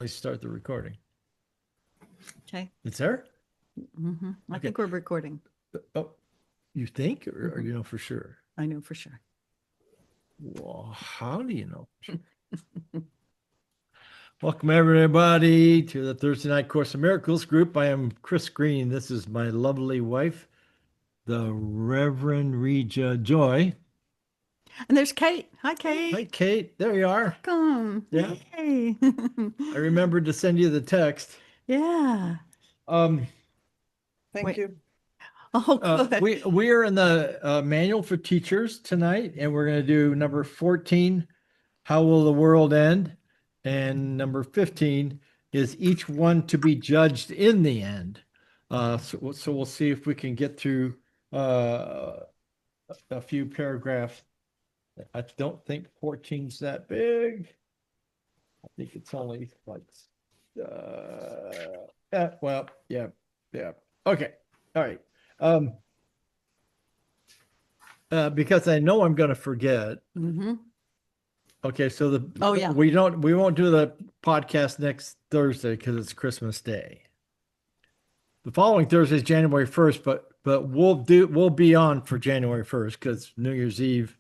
Let's start the recording. Okay. It's there? I Okay. think we're recording. Oh, you think, or you know for sure? I know for sure. Well, how do you know? Welcome everybody to the Thursday Night Course of Miracles group. I am Chris Green. This is my lovely wife, the Reverend Reja Joy. And there's Kate. Hi, Kate. Hi, Kate. There you are. Welcome. Yeah. Yay. I remembered to send you the text. Yeah. Um, Thank Wait. you. Oh, good. We are in the manual for teachers tonight, and we're going to do number 14. How will the world end? And number 15 is each one to be judged in the end. So we'll see if we can get through a few paragraphs. I don't think 14's that big. I think it's only like, well, yeah. Okay. All right. Um, because I know I'm going to forget. Mm-hmm. Okay, so Oh, yeah. we won't do the podcast next Thursday because it's Christmas Day. The following Thursday is January 1st, but we'll be on for January 1st because New Year's Eve.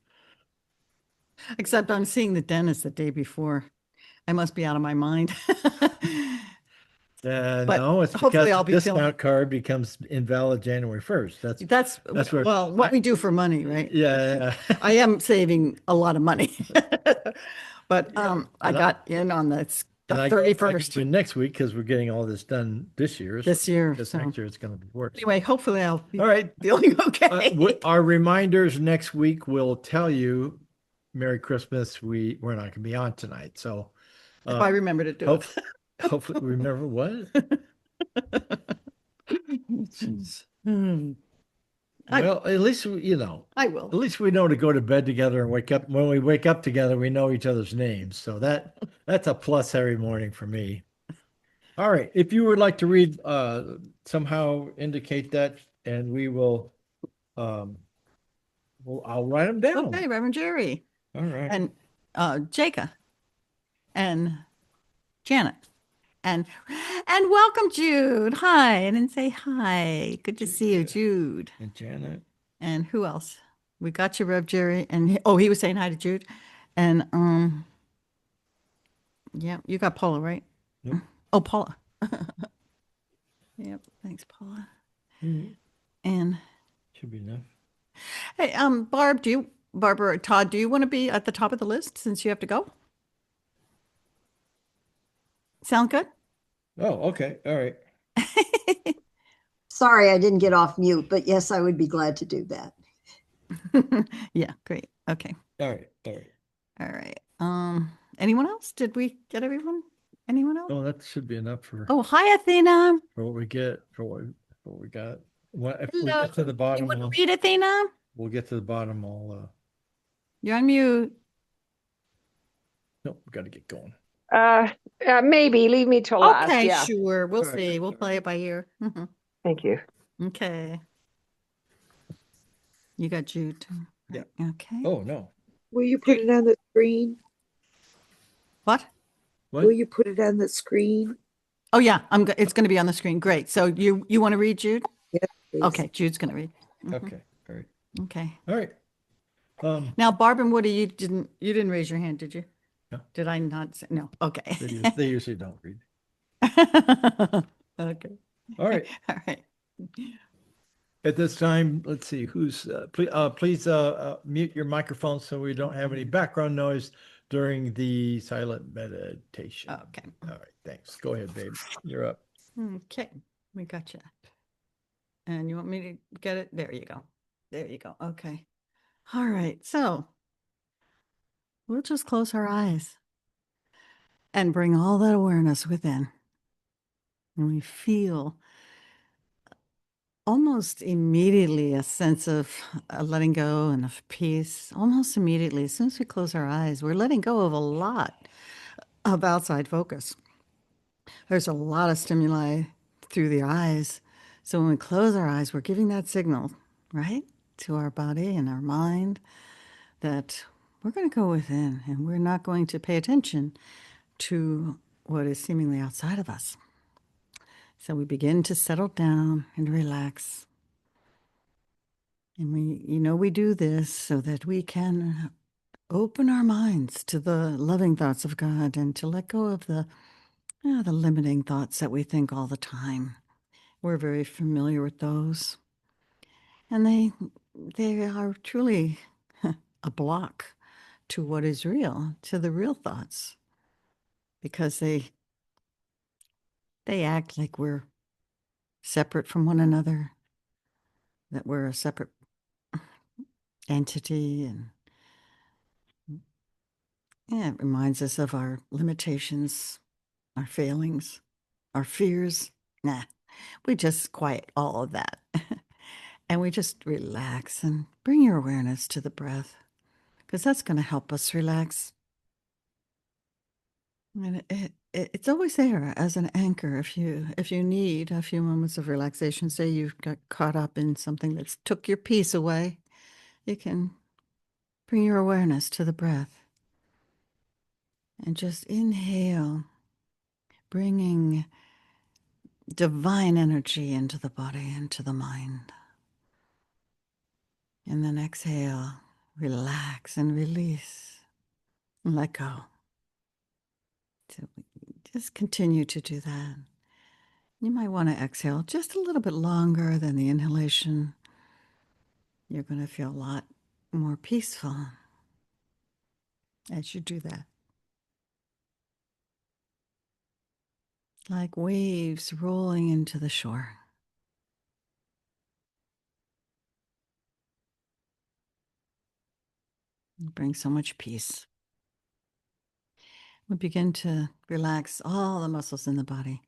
Except I'm seeing the dentist the day before. I must be out of my mind. But No, it's hopefully because I'll the be feeling. discount card becomes invalid January 1st. That's where Well, what we do for money, right? yeah. I am saving a lot of money. But I And got in on the And I 31st go next week because we're getting all this done this year. this year. Because So next year it's going to be worse. anyway, hopefully I'll be All right. feeling okay. Our reminders next week will tell you Merry Christmas. We're not going to be on tonight. So If I remember to do it. hopefully remember what? Jeez. Well, at least I will. at least we know to go to bed together and wake up. When we wake up together, we know each other's names. So that's a plus every morning for me. All right. If you would like to read, somehow indicate that, and we will, I'll write them down. Okay, Reverend Jerry. All right. And Jacob and Janet. And welcome, Jude. Hi. I didn't say hi. Good to see you, Jude. And Janet. And who else? We got you, Rev Jerry. And he was saying hi to Jude. And yeah, you got Paula, right? Yep. Oh, Paula. Yep. Thanks, Paula. Mhm. And Should be enough. hey, Barbara or Todd, do you want to be at the top of the list since you have to go? Sound good? Oh, okay. All right. Sorry, I didn't get off mute, but yes, I would be glad to do that. Yeah, great. Okay. All right. All right. All right. Anyone else? Did we get everyone? Anyone else? Oh, that should be enough for Oh, hi, Athena. what we get for what we got. If we Hello. get to the You bottom, want to read, Athena? we'll get to the bottom. You're on mute. Nope, we got to get going. Maybe leave me till last. Okay, Yeah. sure. We'll All right. see. We'll play it by ear. Mhm. Thank you. Okay. You got Jude. Yeah. Okay. Oh no. Will you put it on the screen? What? What? Will you put it on the screen? Oh yeah, it's going to be on the screen. Great. So you want to read, Jude? Yes, please. Okay, Jude's going to read. Mhm. Okay. All right. Okay. All right. Now, Barb and Woody, you didn't raise your hand, did you? No. Did I not say no? Okay. They usually don't read. Okay. All right. All right. At this time, let's see who's please mute your microphone so we don't have any background noise during the silent meditation. Okay. All right, thanks. Go ahead, babe. You're up. Okay. We got you. And you want me to get it? There you go. There you go. Okay. All right. So we'll just close our eyes and bring all that awareness within. And we feel almost immediately a sense of letting go and of peace. Almost immediately, as soon as we close our eyes, we're letting go of a lot of outside focus. There's a lot of stimuli through the eyes. So when we close our eyes, we're giving that signal, right, to our body and our mind that we're going to go within and we're not going to pay attention to what is seemingly outside of us. So we begin to settle down and relax. And we do this so that we can open our minds to the loving thoughts of God and to let go of the limiting thoughts that we think all the time. We're very familiar with those. And they are truly a block to what is real, to the real thoughts, because they act like we're separate from one another, that we're a separate entity, and it reminds us of our limitations, our failings, our fears. Nah, we just quiet all of that. And we just relax and bring your awareness to the breath, because that's going to help us relax. And it's always there as an anchor if you need a few moments of relaxation. Say you got caught up in something that's took your peace away, you can bring your awareness to the breath and just inhale, bringing divine energy into the body, into the mind. And then exhale, relax and release and let go. So just continue to do that. You might want to exhale just a little bit longer than the inhalation. You're going to feel a lot more peaceful as you do that. Like waves rolling into the shore. It brings so much peace. We begin to relax all the muscles in the body.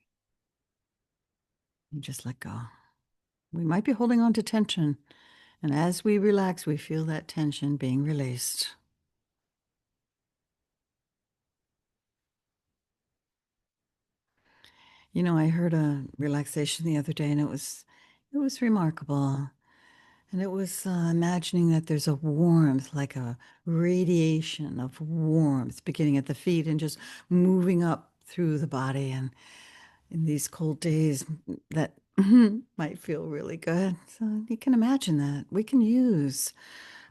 You just let go. We might be holding on to tension, and as we relax, we feel that tension being released. I heard a relaxation the other day, and it was remarkable. And it was imagining that there's a warmth, like a radiation of warmth beginning at the feet and just moving up through the body. And in these cold days, that might feel really good. So you can imagine that. We can use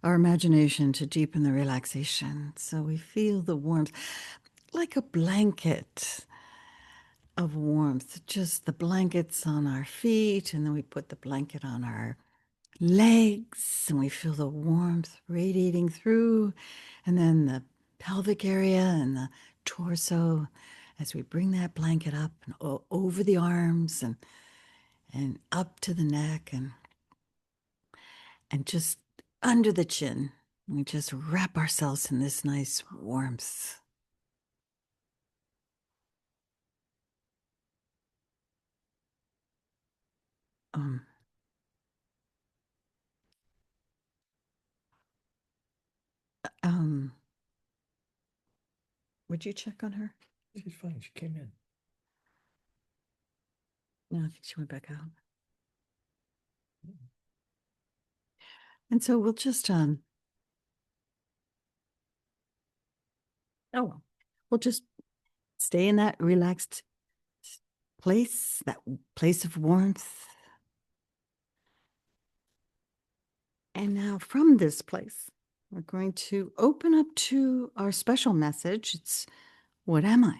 our imagination to deepen the relaxation. So we feel the warmth like a blanket of warmth, just the blankets on our feet, and then we put the blanket on our legs, and we feel the warmth radiating through, and then the pelvic area and the torso as we bring that blanket up and over the arms and up to the neck and just under the chin. We just wrap ourselves in this nice warmth. Um, um, would you check on her? She's fine. She came in. No, I think she went back out. And so we'll just we'll just stay in that relaxed place, that place of warmth. And now from this place, we're going to open up to our special message. It's What Am I?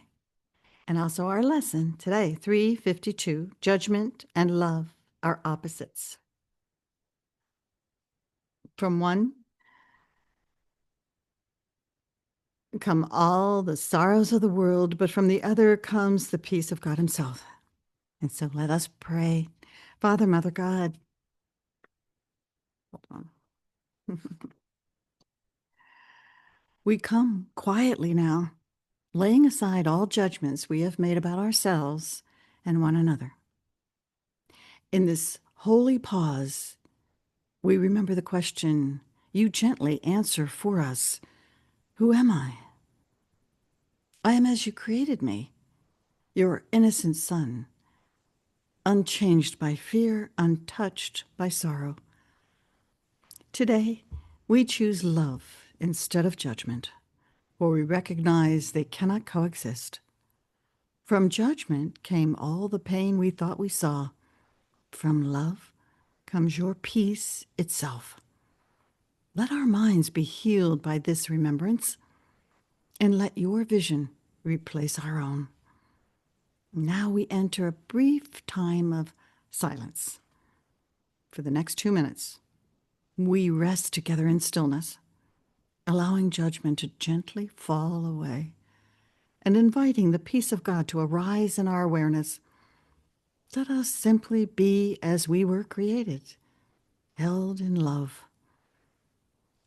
And also our lesson today, 352, Judgment and Love are Opposites. From one come all the sorrows of the world, but from the other comes the peace of God himself. And so let us pray. Father, Mother God, hold on. We come quietly now, laying aside all judgments we have made about ourselves and one another. In this holy pause, we remember the question you gently answer for us. Who am I? I am as you created me, your innocent son, unchanged by fear, untouched by sorrow. Today, we choose love instead of judgment, for we recognize they cannot coexist. From judgment came all the pain we thought we saw. From love comes your peace itself. Let our minds be healed by this remembrance, and let your vision replace our own. Now we enter a brief time of silence. For the next 2 minutes, we rest together in stillness, allowing judgment to gently fall away and inviting the peace of God to arise in our awareness. Let us simply be as we were created, held in love.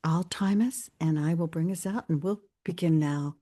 I'll time us and I will bring us out, and we'll begin now.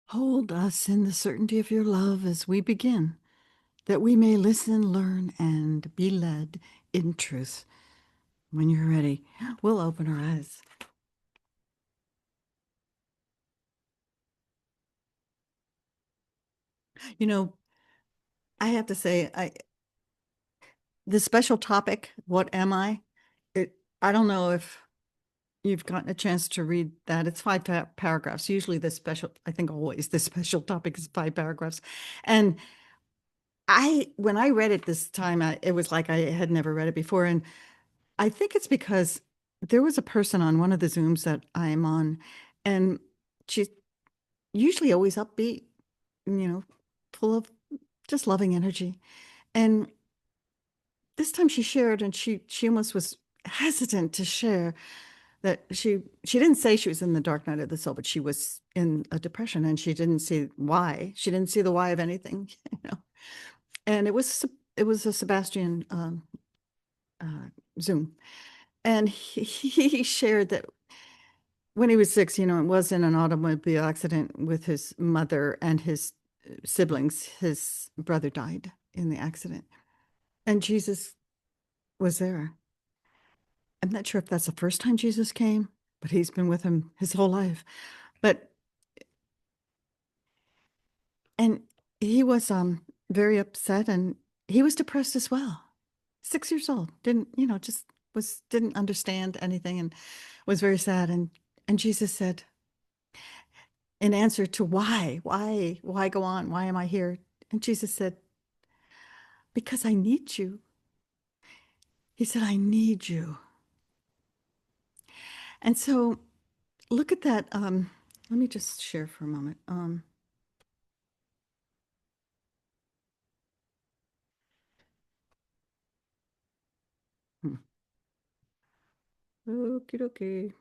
Hold us in the certainty of your love as we begin, that we may listen, learn, and be led in truth. When you're ready, we'll open our eyes. You know, I have to say, the special topic, what am I? I don't know if you've gotten a chance to read that. It's 5 paragraphs. Usually I think always the special topic is 5 paragraphs. And when I read it this time, it was like I had never read it before. And I think it's because there was a person on one of the Zooms that I'm on, and she's usually always upbeat, full of just loving energy. And this time she shared, and she almost was hesitant to share that she didn't say she was in the dark night of the soul, but she was in a depression, and she didn't see why. She didn't see the why of anything, And it was a Sebastian Zoom, and he shared that when he was 6, it was in an automobile accident with his mother and his siblings. His brother died in the accident, and Jesus was there. I'm not sure if that's the first time Jesus came, but he's been with him his whole life. And he was very upset, and he was depressed as well. 6 years old, didn't understand anything, and was very sad. And Jesus said, in answer to why go on? Why am I here? And Jesus said, because I need you. He said, I need you. And so look at that. Let me just share for a moment. Okie dokie.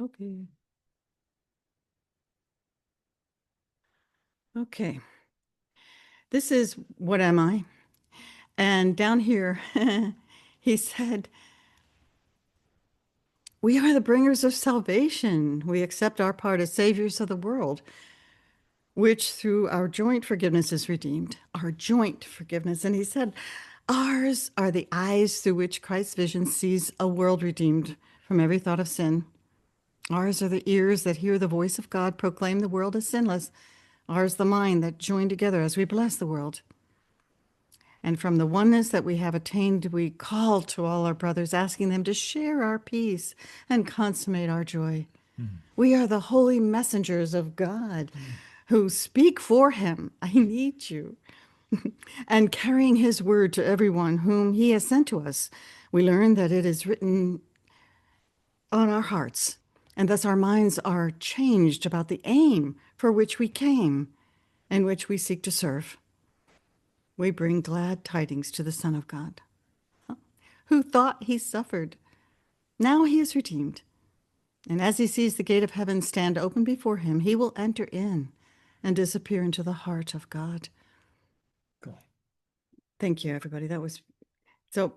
Okay. Okay. This is What Am I? And down here, he said, we are the bringers of salvation. We accept our part as saviors of the world, which through our joint forgiveness is redeemed. Our joint forgiveness. And he said, ours are the eyes through which Christ's vision sees a world redeemed from every thought of sin. Ours are the ears that hear the voice of God proclaim the world as sinless. Ours the mind that join together as we bless the world. And from the oneness that we have attained, we call to all our brothers, asking them to share our peace and consummate our joy. We are the holy messengers of God who speak for him. I need you. And carrying his word to everyone whom he has sent to us. We learn that it is written on our hearts, and thus our minds are changed about the aim for which we came and which we seek to serve. We bring glad tidings to the Son of God, who thought he suffered. Now he is redeemed. And as he sees the gate of heaven stand open before him, he will enter in and disappear into the heart of God. Cool. Thank you, everybody. That was so.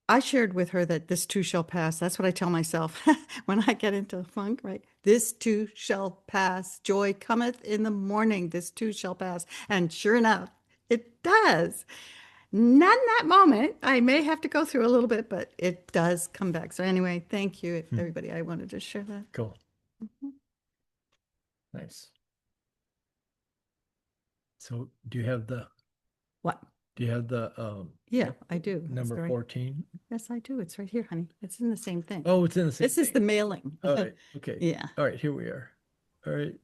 I shared with her that this too shall pass. That's what I tell myself when I get into a funk, right? This too shall pass. Joy cometh in the morning. This too shall pass. And sure enough, it does. Not in that moment. I may have to go through a little bit, but it does come back. So anyway, thank you, everybody. I wanted to share that. Cool. Nice. So do you have the What? Yeah, I do. That's number right. 14? Yes, I do. It's right here, honey. It's in the same thing. Oh, it's in the same This is the thing. mailing. All right. Okay. Yeah. All right. Here we are. All right.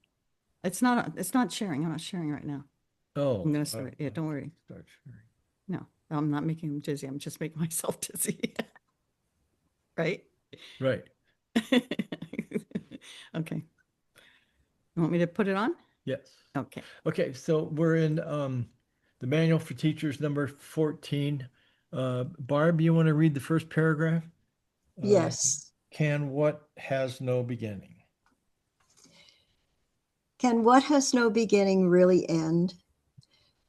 It's not sharing. I'm not sharing right now. Oh. I'm going to start. Yeah, don't worry. Start sharing. No, I'm not making him dizzy. I'm just making myself dizzy. Right? Right. Okay. You want me to put it on? Yes. Okay. Okay. So we're in the manual for teachers, number 14. Barb, you want to read the first paragraph? Yes. Can what has no beginning? Can what has no beginning really end?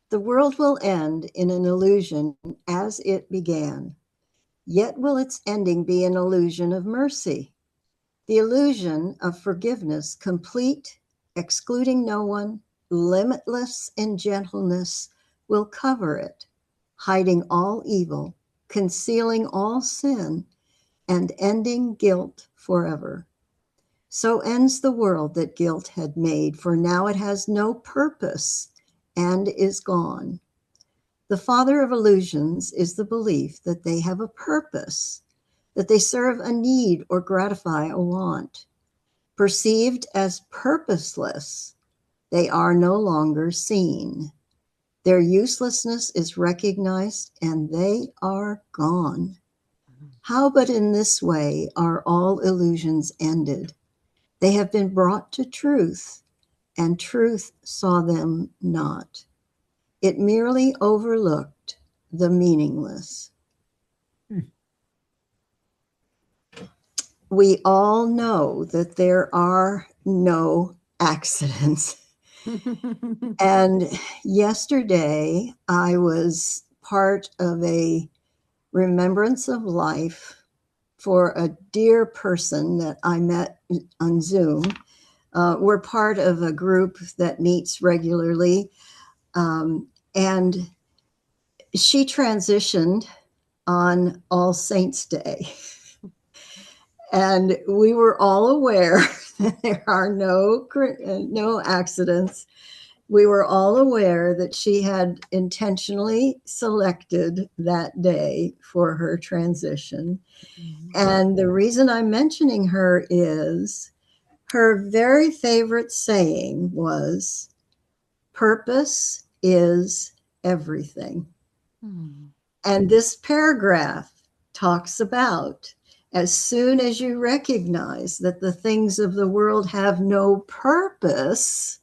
The world will end in an illusion as it began. Yet will its ending be an illusion of mercy, the illusion of forgiveness, complete, excluding no one, limitless in gentleness, will cover it, hiding all evil, concealing all sin, and ending guilt forever. So ends the world that guilt had made, for now it has no purpose and is gone. The father of illusions is the belief that they have a purpose, that they serve a need or gratify a want. Perceived as purposeless, they are no longer seen. Their uselessness is recognized and they are gone. How but in this way are all illusions ended? They have been brought to truth, and truth saw them not. It merely overlooked the meaningless. We all know that there are no accidents. And yesterday, I was part of a remembrance of life for a dear person that I met on Zoom. We're part of a group that meets regularly. And she transitioned on All Saints' Day. And we were all aware that there are no accidents. We were all aware that she had intentionally selected that day for her transition. And the reason I'm mentioning her is her very favorite saying was, "Purpose is everything." And this paragraph talks about, as soon as you recognize that the things of the world have no purpose,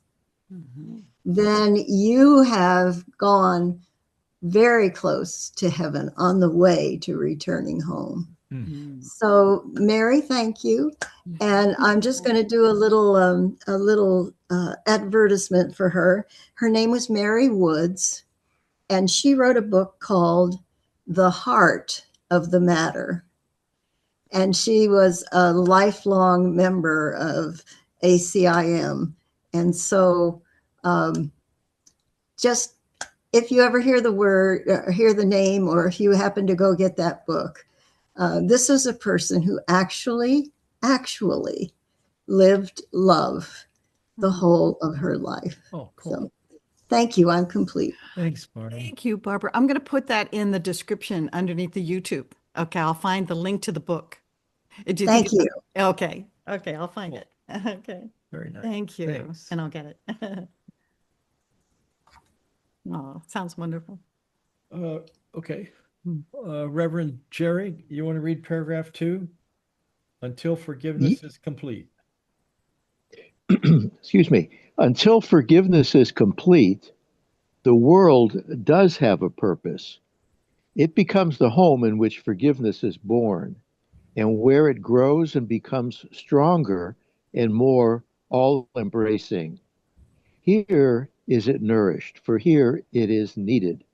then you have gone very close to heaven on the way to returning home. Mm. So, Mary, thank you. And I'm just going to do a little advertisement for her. Her name was Mary Woods, and she wrote a book called The Heart of the Matter. And she was a lifelong member of ACIM. And so, just if you ever hear the word, or hear the name, or if you happen to go get that book, this is a person who actually lived love the whole of her life. Oh, cool. So thank you. I'm complete. Thanks, Barney. Thank you, Barbara. I'm going to put that in the description underneath the YouTube. Okay, I'll find the link to the book. Do you think Thank you. Okay, I'll find it. Okay, Very nice. thank you. Thanks. And I'll get it. Oh, sounds wonderful. Okay. Hmm. Reverend Jerry, you want to read paragraph 2? Until forgiveness is complete. Excuse me. Until forgiveness is complete, the world does have a purpose. It becomes the home in which forgiveness is born, and where it grows and becomes stronger and more all-embracing. Here is it nourished, for here it is needed.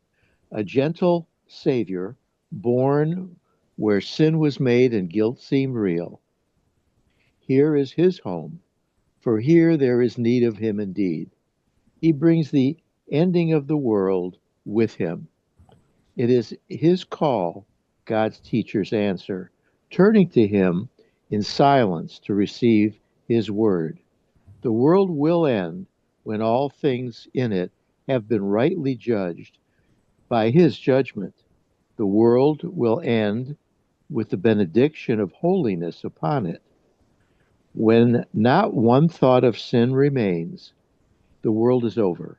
A gentle Savior, born where sin was made and guilt seemed real. Here is his home, for here there is need of him indeed. He brings the ending of the world with him. It is his call God's teachers answer, turning to him in silence to receive his word. The world will end when all things in it have been rightly judged by his judgment. The world will end with the benediction of holiness upon it. When not one thought of sin remains, the world is over.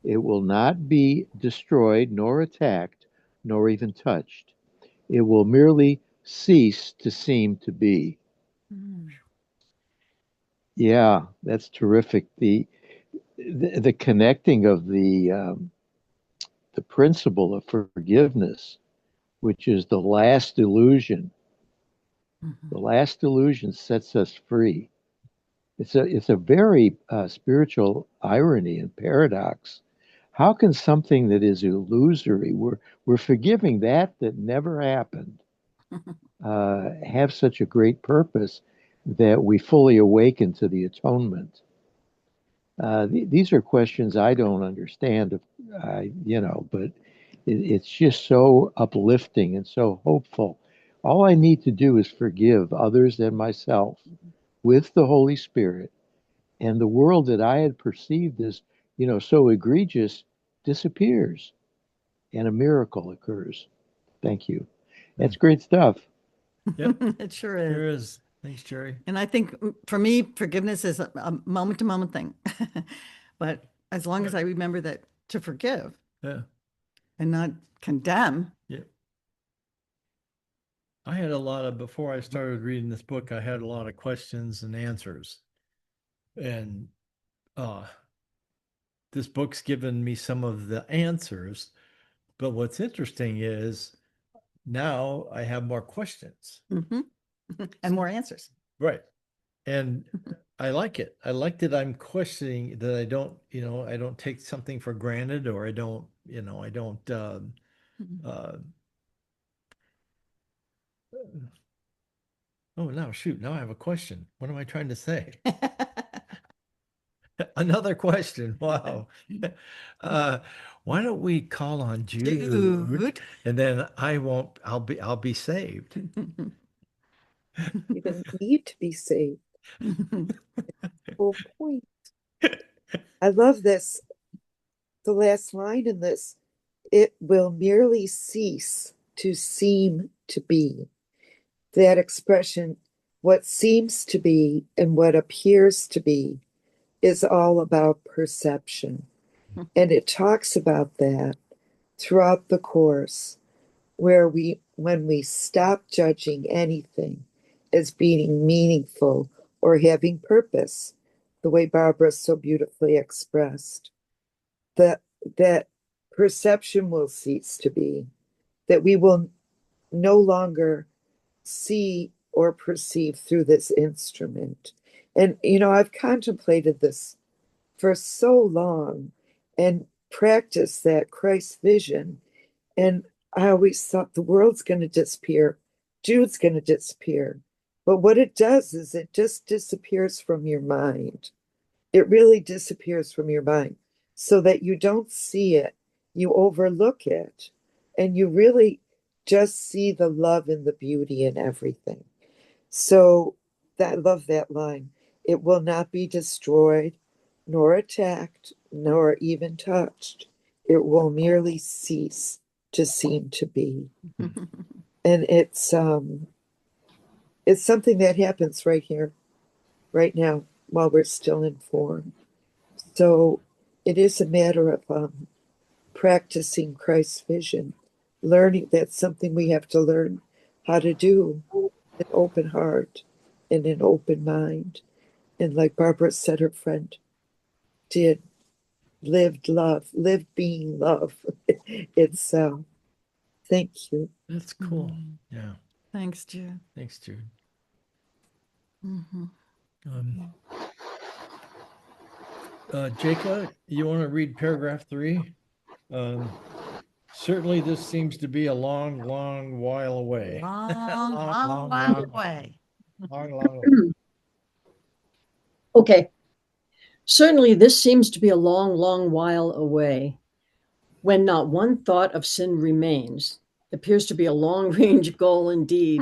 It will not be destroyed, nor attacked, nor even touched. It will merely cease to seem to be. Mm. Yeah, that's terrific. The connecting of the principle of forgiveness, which is the last illusion. The last illusion sets us free. It's a very spiritual irony and paradox. How can something that is illusory, we're forgiving that never happened, have such a great purpose that we fully awaken to the atonement? These are questions I don't understand, but it's just so uplifting and so hopeful. All I need to do is forgive others and myself with the Holy Spirit, and the world that I had perceived as, so egregious disappears, and a miracle occurs. Thank you. That's great stuff. Yep. It sure is. There is. Thanks, Jerry. And I think for me, forgiveness is a moment-to-moment thing. But as long as I remember that to forgive Yeah. and not condemn. Yeah. I had before I started reading this book, I had a lot of questions and answers. And this book's given me some of the answers. But what's interesting is now I have more questions. Mm-hmm. And more answers. Right. And I like it. I like that I'm questioning that I don't take something for granted, or I don't oh, now shoot, now I have a question. What am I trying to say? Another question. Wow. Why don't we call on Jude, and then I'll be saved. You don't need to be saved. Whole point. I love this. The last line in this, it will merely cease to seem to be. That expression, what seems to be and what appears to be, is all about perception. And it talks about that throughout the course, where when we stop judging anything as being meaningful or having purpose, the way Barbara so beautifully expressed, that perception will cease to be, that we will no longer see or perceive through this instrument. And, I've contemplated this for so long and practiced that Christ vision. And I always thought the world's going to disappear, Jude's going to disappear. But what it does is it just disappears from your mind. It really disappears from your mind so that you don't see it, you overlook it, and you really just see the love and the beauty in everything. So I love that line. It will not be destroyed, nor attacked, nor even touched. It will merely cease to seem to be. And it's something that happens right here, right now, while we're still in form. So it is a matter of practicing Christ's vision, learning. That's something we have to learn how to do, an open heart and an open mind. And like Barbara said, her friend did, lived being love. It's thank you. That's cool. Yeah. Thanks, Jude. Thanks, Jude. Mm-hmm. Jacob, you want to read paragraph 3? Certainly this seems to be a long, long while away. Long way. Long. Okay. Certainly this seems to be a long, long while away. When not one thought of sin remains, appears to be a long-range goal indeed.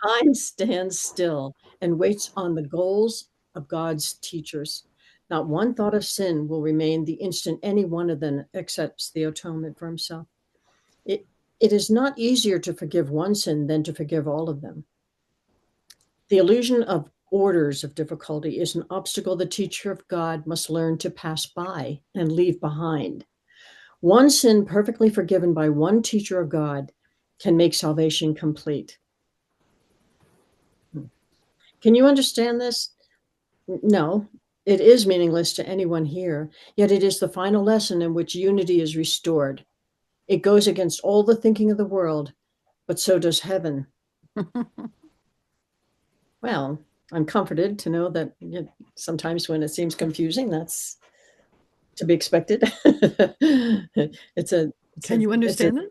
Time stands still and waits on the goals of God's teachers. Not one thought of sin will remain the instant any one of them accepts the atonement for himself. It is not easier to forgive one sin than to forgive all of them. The illusion of orders of difficulty is an obstacle the teacher of God must learn to pass by and leave behind. One sin perfectly forgiven by one teacher of God can make salvation complete. Can you understand this? No, it is meaningless to anyone here, yet it is the final lesson in which unity is restored. It goes against all the thinking of the world, but so does heaven. Well, I'm comforted to know that sometimes when it seems confusing, that's to be expected. Can you understand it?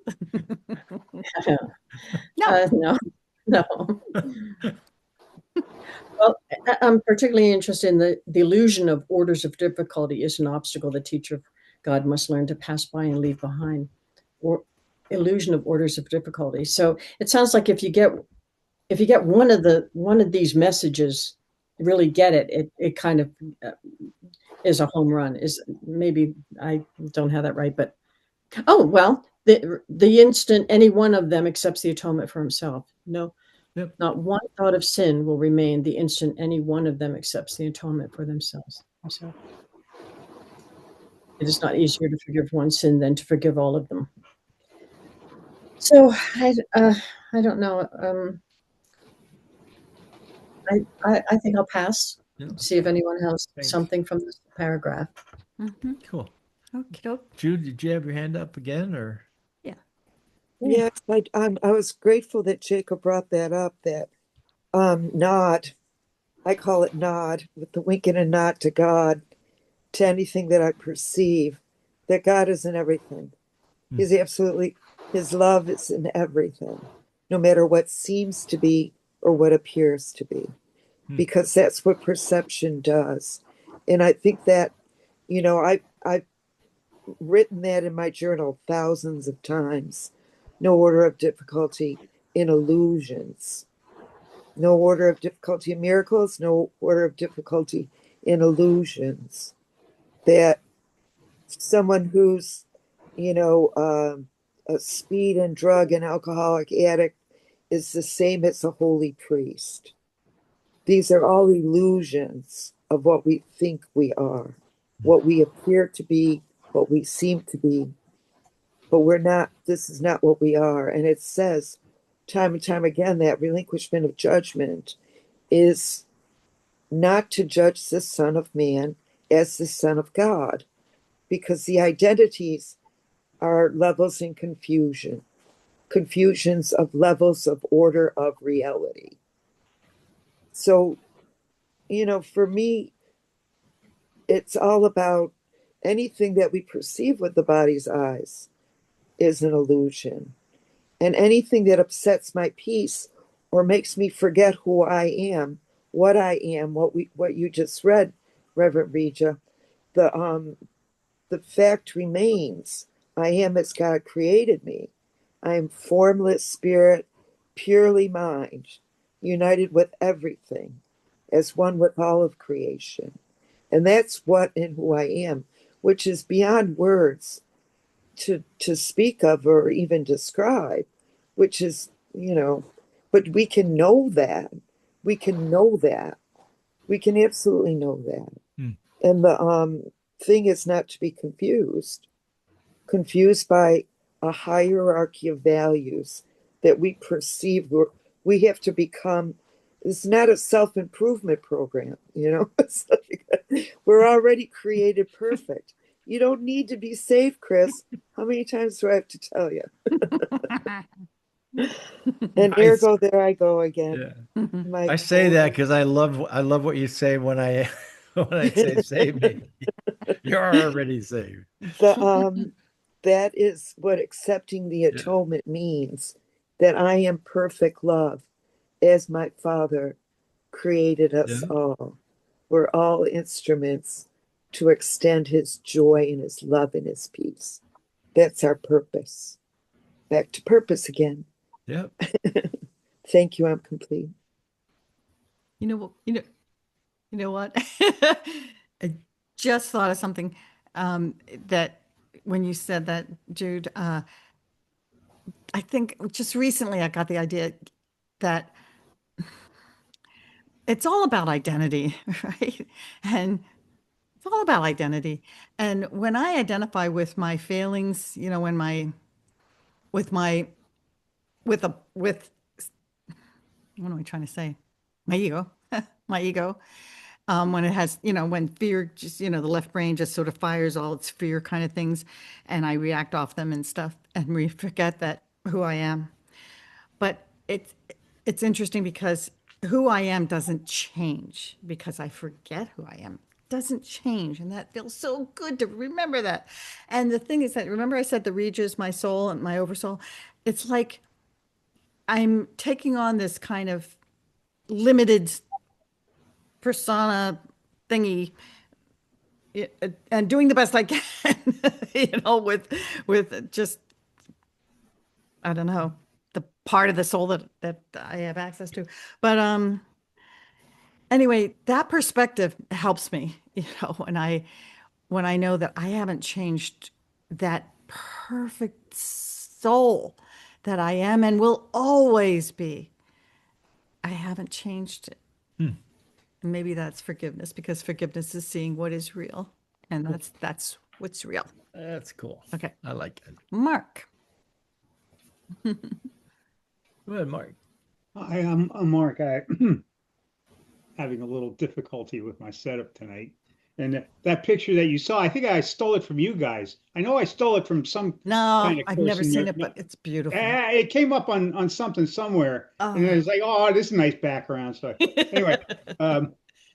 No. No. Well, I'm particularly interested in the illusion of orders of difficulty is an obstacle the teacher of God must learn to pass by and leave behind. Or illusion of orders of difficulty. So it sounds like if you get one of these messages, really get it, it kind of is a home run. Is maybe I don't have that right, but the instant any one of them accepts the atonement for himself. No. Yep. Not one thought of sin will remain the instant any one of them accepts the atonement for themselves. So it is not easier to forgive one sin than to forgive all of them. So I don't know. I think I'll pass. Yeah. See if anyone has something from this paragraph. Mm-hmm. Cool. Okay. Jude, did you have your hand up again, or? Yes, I was grateful that Jacob brought that up, that nod. I call it nod, with the wink and a nod to God, to anything that I perceive, that God is in everything. He's absolutely, his love is in everything, no matter what seems to be or what appears to be, because that's what perception does. And I think that, I've written that in my journal thousands of times. No order of difficulty in illusions. No order of difficulty in miracles. No order of difficulty in illusions. That someone who's, a speed and drug and alcoholic addict is the same as a holy priest. These are all illusions of what we think we are, what we appear to be, what we seem to be. But we're not, this is not what we are. And it says time and time again that relinquishment of judgment is not to judge the Son of Man as the Son of God, because the identities are levels in confusion, confusions of levels of order of reality. So, for me, it's all about anything that we perceive with the body's eyes is an illusion. And anything that upsets my peace or makes me forget who I am, what I am, what you just read, Reverend Reja, the fact remains, I am as God created me. I am formless spirit, purely mind, united with everything, as one with all of creation. And that's what and who I am, which is beyond words to speak of or even describe, which is, but we can know that. We can know that. We can absolutely know that. And the thing is not to be confused by a hierarchy of values that we perceive we have to become. It's not a self-improvement program, It's like, we're already created perfect. You don't need to be saved, Chris. How many times do I have to tell you? And ergo, there I go again. Yeah. I say that because I love what you say when I say save me. You're already saved. That is what accepting the atonement means, that I am perfect love as my Father created us all. We're all instruments to extend his joy and his love and his peace. That's our purpose. Back to purpose again. Yep. Thank you. I'm complete. You know what? I just thought of something that when you said that, Jude, I think just recently I got the idea that it's all about identity, right? And it's all about identity. And when I identify with my failings, when with my, with what am I trying to say? My ego, my ego. When it has, when fear just, the left brain just sort of fires all its fear kind of things, and I react off them and stuff, and we forget that who I am. But it's interesting because who I am doesn't change because I forget who I am. It doesn't change, and that feels so good to remember that. And the thing is that remember I said the Reja is my soul and my oversoul. It's like I'm taking on this kind of limited persona thingy and doing the best I can, with just, I don't know, the part of the soul that I have access to. But anyway, that perspective helps me, when I know that I haven't changed that perfect soul that I am and will always be. I haven't changed it. Maybe that's forgiveness, because forgiveness is seeing what is real, and that's what's real. That's cool. Okay. I like it. Mark. Go ahead, Mark. Hi, I'm Mark. I having a little difficulty with my setup tonight. And that picture that you saw, I think I stole it from you guys. I know I stole it from some No, kind of I've never person. seen it, but it's beautiful. It came up on something somewhere, and it was like, oh, this is a nice background. So anyway,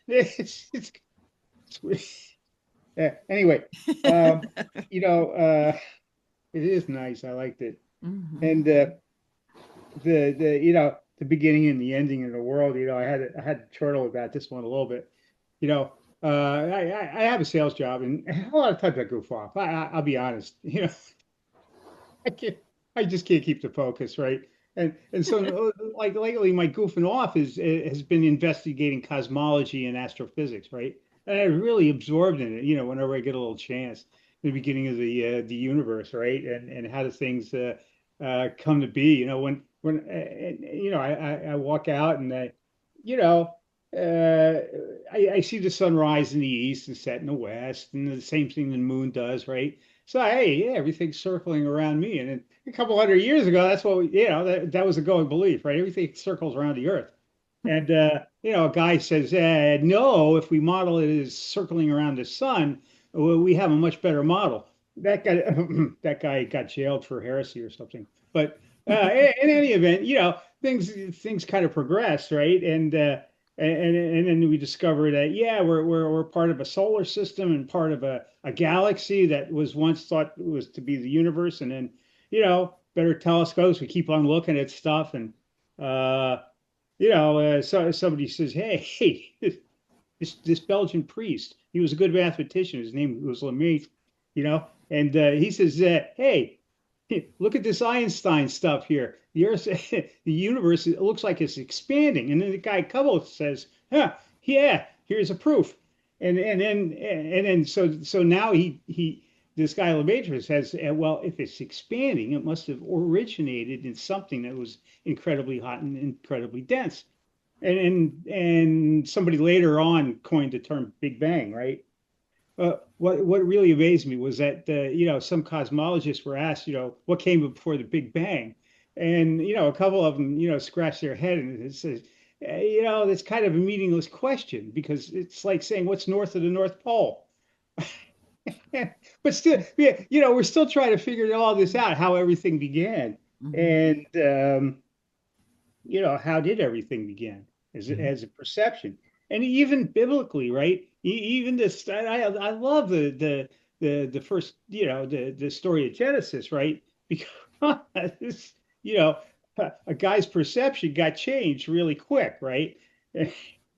it's yeah. Anyway, it is nice. I liked it, and the beginning and the ending of the world. I had to chortle about this one a little bit. I have a sales job, and a lot of times I goof off. I'll be honest. I can't. I just can't keep the focus, right? And so like lately, my goofing off has been investigating cosmology and astrophysics, right? And I really absorbed in it. Whenever I get a little chance, the beginning of the universe, right? And how do things come to be? I walk out and I see the sun rise in the east and set in the west, and the same thing the moon does, right? So hey, yeah, everything's circling around me. And then a couple hundred years ago, that's what that was a going belief, right? Everything circles around the Earth. And a guy says, no, if we model it as circling around the sun, we have a much better model. that guy that guy got jailed for heresy or something. But in any event, things kind of progress, right? And then we discover that yeah, we're part of a solar system and part of a galaxy that was once thought was to be the universe, and then better telescopes. We keep on looking at stuff, and so somebody says, hey, this Belgian priest, he was a good mathematician. His name was Lemaitre, and he says, hey, look at this Einstein stuff here. The Earth, the universe, it looks like it's expanding. And then the guy Cubble says, yeah, here's a proof. So now this guy Lemaitre says, well, if it's expanding, it must have originated in something that was incredibly hot and incredibly dense. And somebody later on coined the term Big Bang, right? What really amazed me was that some cosmologists were asked, what came before the Big Bang, and a couple of them scratched their head and it says, it's kind of a meaningless question because it's like saying what's north of the North Pole. But still, yeah, we're still trying to figure all this out, how everything began, and how did everything begin as a perception, and even biblically, right? Even this, I love the first, the story of Genesis, right? Because a guy's perception got changed really quick, right?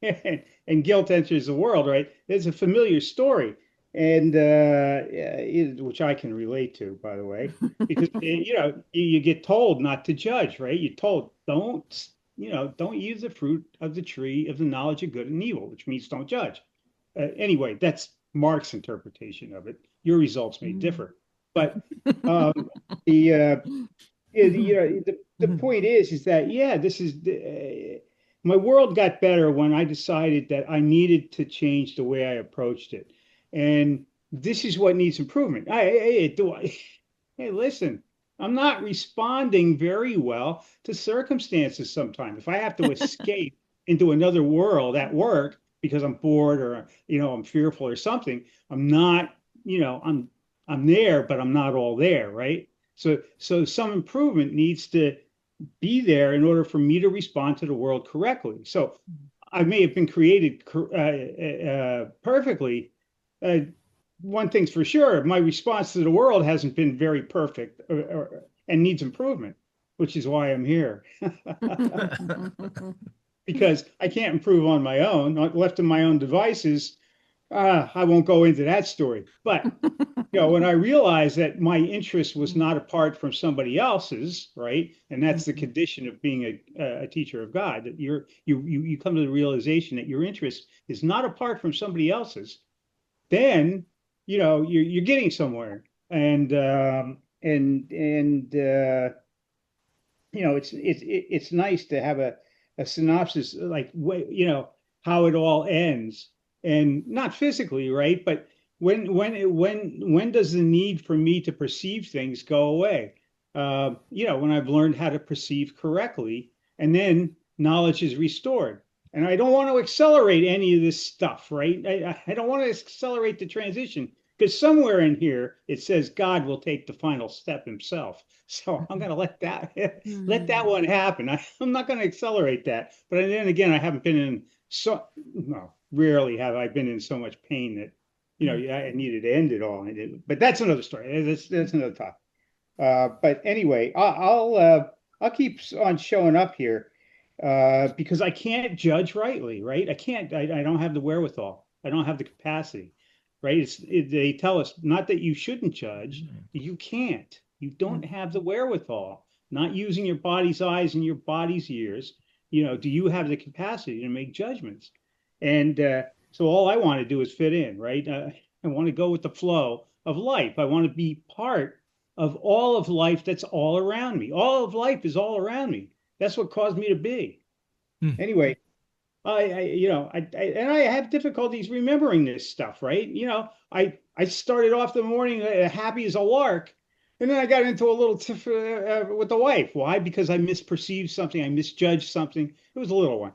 And guilt enters the world, right? It's a familiar story, and which I can relate to, by the way, because you get told not to judge, right? You're told don't use the fruit of the tree of the knowledge of good and evil, which means don't judge. Anyway, that's Mark's interpretation of it. Your results may differ, but the point is that this is my world got better when I decided that I needed to change the way I approached it, and this is what needs improvement. Hey, listen. I'm not responding very well to circumstances sometimes. If I have to escape into another world at work because I'm bored or I'm fearful or something, I'm not, I'm there, but I'm not all there, right? So some improvement needs to be there in order for me to respond to the world correctly. So I may have been created perfectly. One thing's for sure, my response to the world hasn't been very perfect and needs improvement, which is why I'm here. Because I can't improve on my own, not left to my own devices. I won't go into that story. But when I realized that my interest was not apart from somebody else's, right? And that's the condition of being a teacher of God, that you come to the realization that your interest is not apart from somebody else's, then you're getting somewhere, and it's nice to have a synopsis, like how it all ends, and not physically, right? But when does the need for me to perceive things go away? When I've learned how to perceive correctly, and then knowledge is restored. And I don't want to accelerate any of this stuff, right? I don't want to accelerate the transition because somewhere in here it says God will take the final step himself. So I'm going to let that one happen. I'm not going to accelerate that. But then again, I haven't been rarely have I been in so much pain that I needed to end it all. But that's another story. That's another topic. But anyway, I'll keep on showing up here. Because I can't judge rightly, right? I don't have the wherewithal. I don't have the capacity, right? They tell us not that you shouldn't judge. You can't. You don't have the wherewithal. Not using your body's eyes and your body's ears. Do you have the capacity to make judgments? And so all I want to do is fit in, right? I want to go with the flow of life. I want to be part of all of life that's all around me. All of life is all around me. That's what caused me to be. Anyway, I have difficulties remembering this stuff, right? I started off the morning happy as a lark, and then I got into a little tiff with the wife. Why? Because I misperceived something, I misjudged something. It was a little one,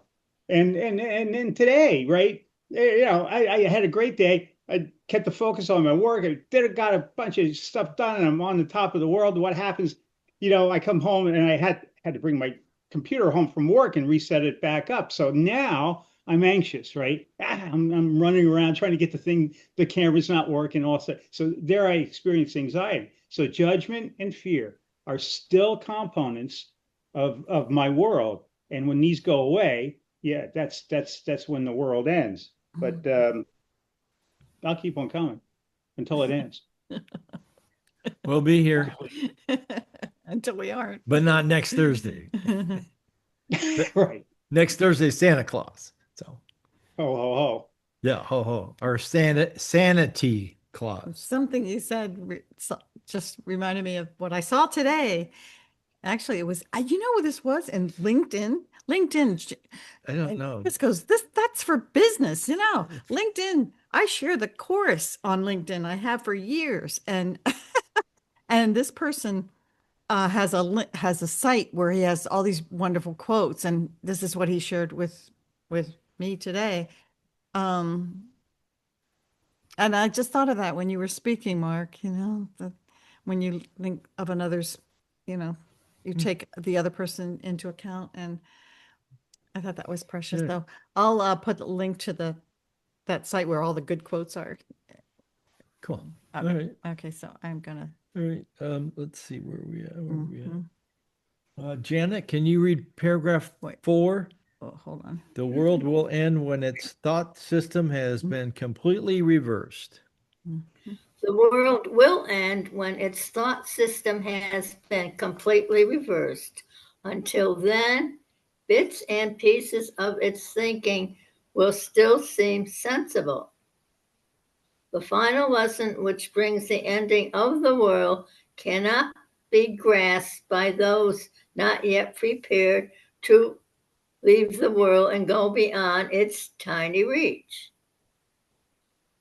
and then today, right? I had a great day. I kept the focus on my work. Got a bunch of stuff done, and I'm on the top of the world. What happens? I come home and I had to bring my computer home from work and reset it back up. So now I'm anxious, right? I'm running around trying to get the camera's not working. Also, so there I experience anxiety. So judgment and fear are still components of my world, and when these go away, yeah, that's when the world ends. But I'll keep on coming until it ends. We'll be here, Until we aren't. but not next Thursday. Right. Next Thursday, Santa Claus. So, Ho, ho, ho. yeah, ho ho, or sanity clause. Something you said just reminded me of what I saw today. Actually, it was, you know what this was? And LinkedIn, I don't know. that's for business, LinkedIn. I share the course on LinkedIn. I have for years. And, and this person has a site where he has all these wonderful quotes. And this is what he shared with me today. And I just thought of that when you were speaking, Mark, that when you think of another's, you take the other person into account. And I thought that was precious. Yeah. Though I'll put the link to that site where all the good quotes are. Cool. Okay. All right. Okay, so I'm gonna. All right. Let's see where we at. Mhm. Janet, can you read paragraph Wait. 4? Oh, hold on. The world will end when its thought system has been completely reversed. The world will end when its thought system has been completely reversed. Until then, bits and pieces of its thinking will still seem sensible. The final lesson, which brings the ending of the world, cannot be grasped by those not yet prepared to leave the world and go beyond its tiny reach.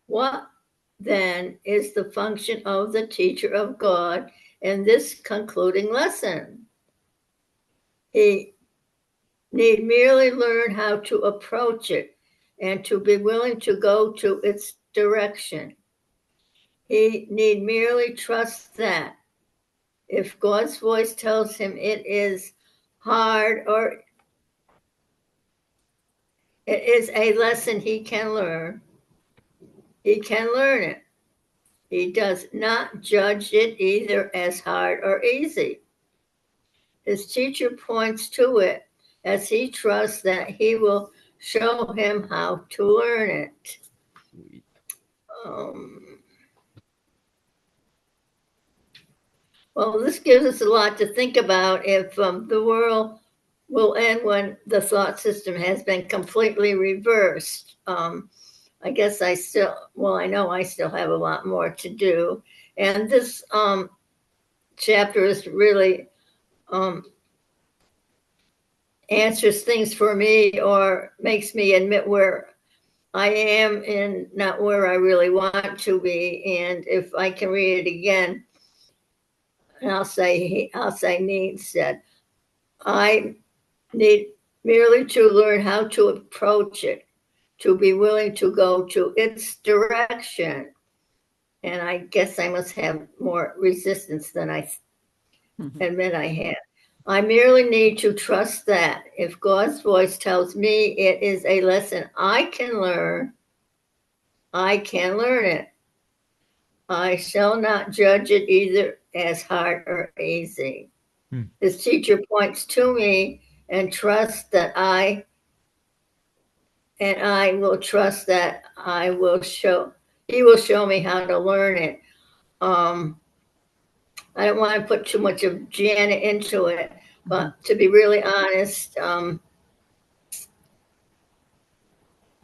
What then is the function of the teacher of God in this concluding lesson? He need merely learn how to approach it and to be willing to go to its direction. He need merely trust that if God's voice tells him it is hard or it is a lesson he can learn, he can learn it. He does not judge it either as hard or easy. His teacher points to it as he trusts that he will show him how to learn it. Well, this gives us a lot to think about. If the world will end when the thought system has been completely reversed. I guess I know I still have a lot more to do. And this chapter is really answers things for me or makes me admit where I am and not where I really want to be. And if I can read it again, and I'll say Needs said, I need merely to learn how to approach it, to be willing to go to its direction. And I guess I must have more resistance than I admit I have. I merely need to trust that if God's voice tells me it is a lesson I can learn, I can learn it. I shall not judge it either as hard or easy. His teacher points to me and trusts that I will trust that he will show me how to learn it. I don't want to put too much of Janet into it, but to be really honest,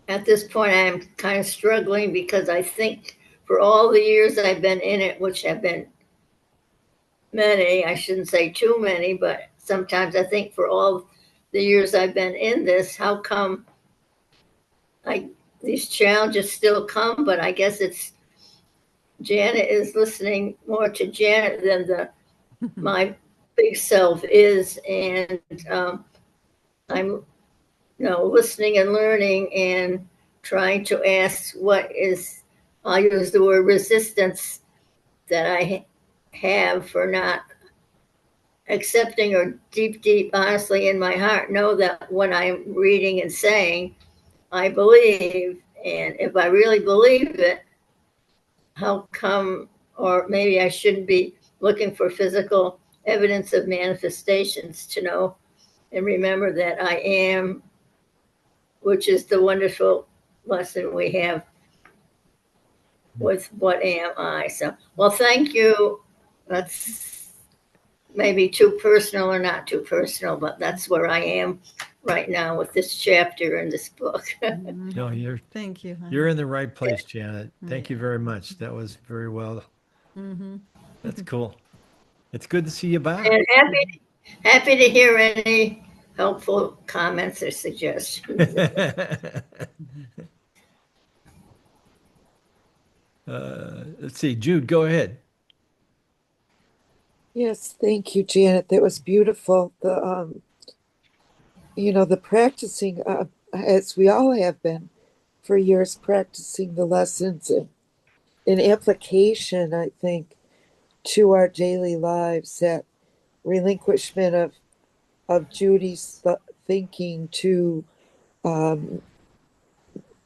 at this point, I'm kind of struggling because I think for all the years I've been in it, which have been many, I shouldn't say too many, but sometimes I think for all the years I've been in this, how come these challenges still come? But I guess it's Janet is listening more to Janet than my big self is, and I'm listening and learning and trying to ask what is I'll use the word resistance that I have for not accepting, or deep, honestly in my heart, know that when I'm reading and saying, I believe, and if I really believe it, how come, or maybe I shouldn't be looking for physical evidence of manifestations to know and remember that I am, which is the wonderful lesson we have with what am I. So, well, thank you. That's maybe too personal or not too personal, but that's where I am right now with this chapter in this book. No, Thank you. honey. you're in the right place, Janet. Thank you very much. That was very well. Mm-hmm. That's cool. It's good to see you back. And happy to hear any helpful comments or suggestions. Let's see, Jude, go ahead. Yes, thank you, Janet. That was beautiful. The the practicing, as we all have been for years, practicing the lessons and in application, I think, to our daily lives, that relinquishment of Judy's thinking to the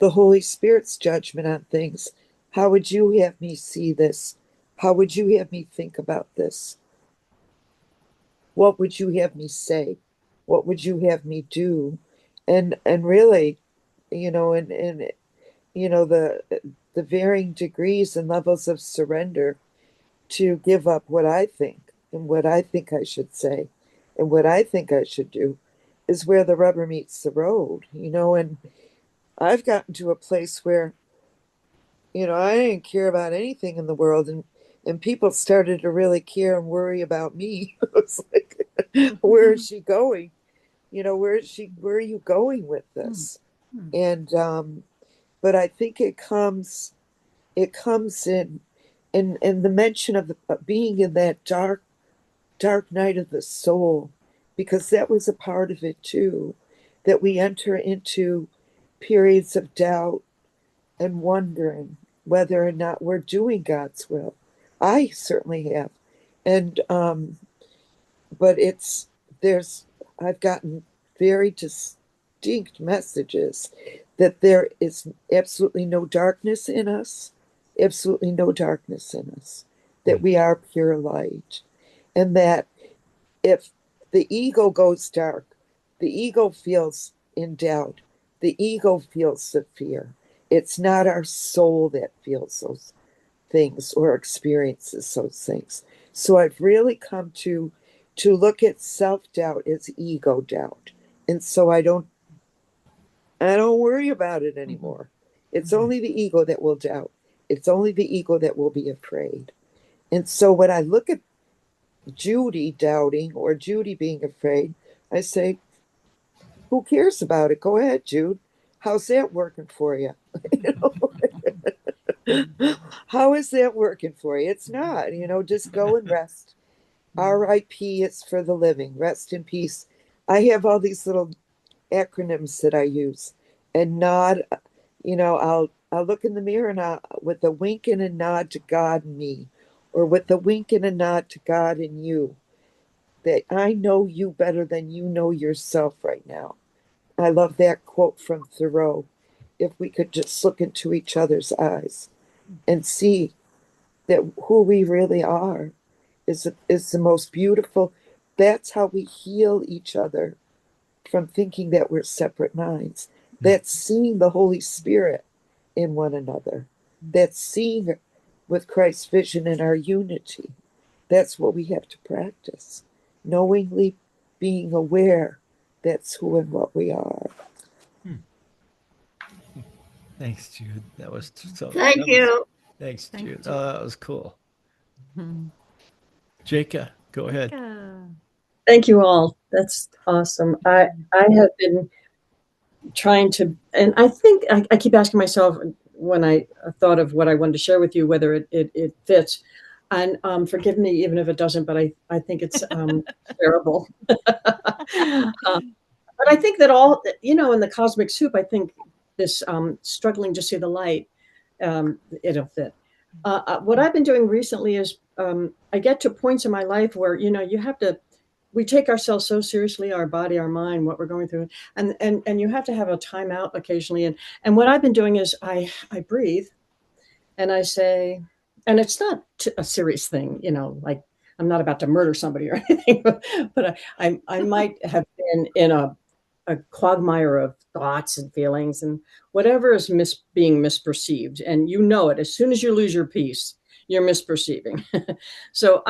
Holy Spirit's judgment on things. How would you have me see this? How would you have me think about this? What would you have me say? What would you have me do? And really, and the varying degrees and levels of surrender to give up what I think and what I think I should say and what I think I should do is where the rubber meets the road, and I've gotten to a place where, I didn't care about anything in the world, and people started to really care and worry about me. It was like, where is she going? Where are you going with this? And but I think it comes in the mention of being in that dark night of the soul, because that was a part of it too, that we enter into periods of doubt and wondering whether or not we're doing God's will. I certainly have. And but I've gotten very distinct messages that there is absolutely no darkness in us, absolutely no darkness in us, that we are pure light. And that if the ego goes dark, the ego feels in doubt, the ego feels the fear. It's not our soul that feels those things or experiences those things. So I've really come to look at self-doubt as ego doubt. And so I don't worry about it anymore. It's only the ego that will doubt. It's only the ego that will be afraid. And so when I look at Judy doubting or Judy being afraid, I say, who cares about it? Go ahead, Jude. How's that working for you? How is that working for you? It's not, just go and rest. R.I.P. It's for the living. Rest in peace. I have all these little acronyms that I use, and nod. I'll look in the mirror and with a wink and a nod to God and me, or with a wink and a nod to God and you, that I know you better than you know yourself right now. I love that quote from Thoreau. If we could just look into each other's eyes and see that who we really are is the most beautiful. That's how we heal each other from thinking that we're separate minds. That's seeing the Holy Spirit in one another. That's seeing with Christ's vision in our unity. That's what we have to practice. Knowingly being aware that's who and what we are. Thanks, Jude. That was so. Thank you. Thanks, Thank Jude. you. That was cool. Jacob, go ahead. Thank you all. That's awesome. I have been trying to, and I think I keep asking myself when I thought of what I wanted to share with you, whether it fits. And forgive me even if it doesn't, but I think it's terrible. But I think that all, in the cosmic soup, I think this struggling to see the light it'll fit. What I've been doing recently is I get to points in my life where, we take ourselves so seriously, our body, our mind, what we're going through, and you have to have a timeout occasionally. And what I've been doing is I breathe and I say, and it's not a serious thing, like I'm not about to murder somebody or anything, but I might have been in a quagmire of thoughts and feelings and whatever is being misperceived. And it as soon as you lose your peace, you're misperceiving. So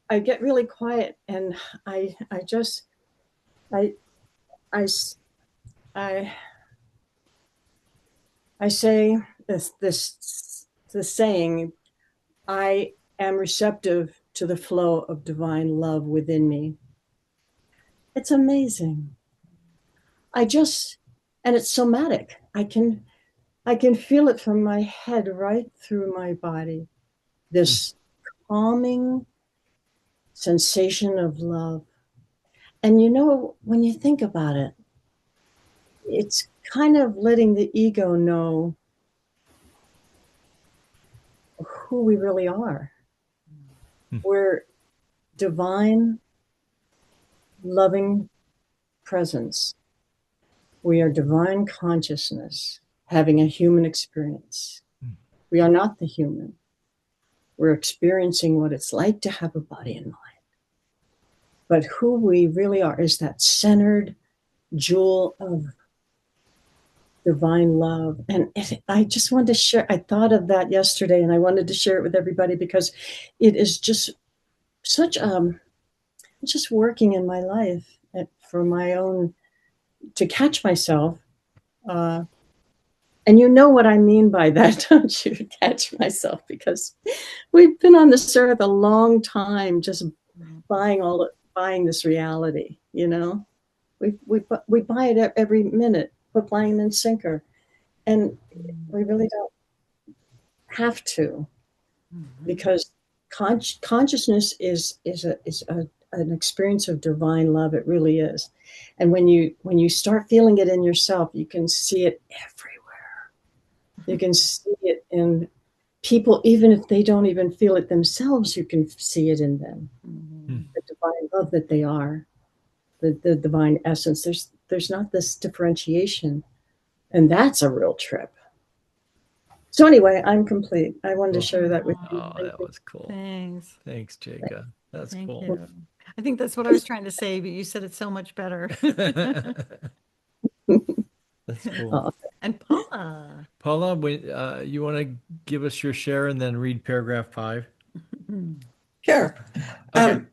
I get really quiet and I say the saying, I am receptive to the flow of divine love within me. It's amazing. And it's somatic. I can feel it from my head right through my body. This calming sensation of love. And when you think about it, it's kind of letting the ego know who we really are. We're divine, loving presence. We are divine consciousness having a human experience. We are not the human. We're experiencing what it's like to have a body and mind. But who we really are is that centered jewel of divine love. And I just wanted to share, I thought of that yesterday and I wanted to share it with everybody because it is just such, just working in my life for my own, to catch myself. And you know what I mean by that, don't you? Catch myself, because we've been on this earth a long time, just buying this reality, we buy it every minute, hook, line, and sinker. And we really don't have to, because consciousness is an experience of divine love. It really is. And when you start feeling it in yourself, you can see it everywhere. You can see it in people, even if they don't even feel it themselves, you can see it in them. The divine love that they are, the divine essence. There's not this differentiation. And that's a real trip. So anyway, I'm complete. I wanted to share that with you. Oh, that was cool. Thanks. Thanks, Jacob. That's Thank cool. you. I think that's what I was trying to say, but you said it so much better. That's cool. Oh, and Paula. Paula, you want to give us your share and then read paragraph 5? Sure. Okay.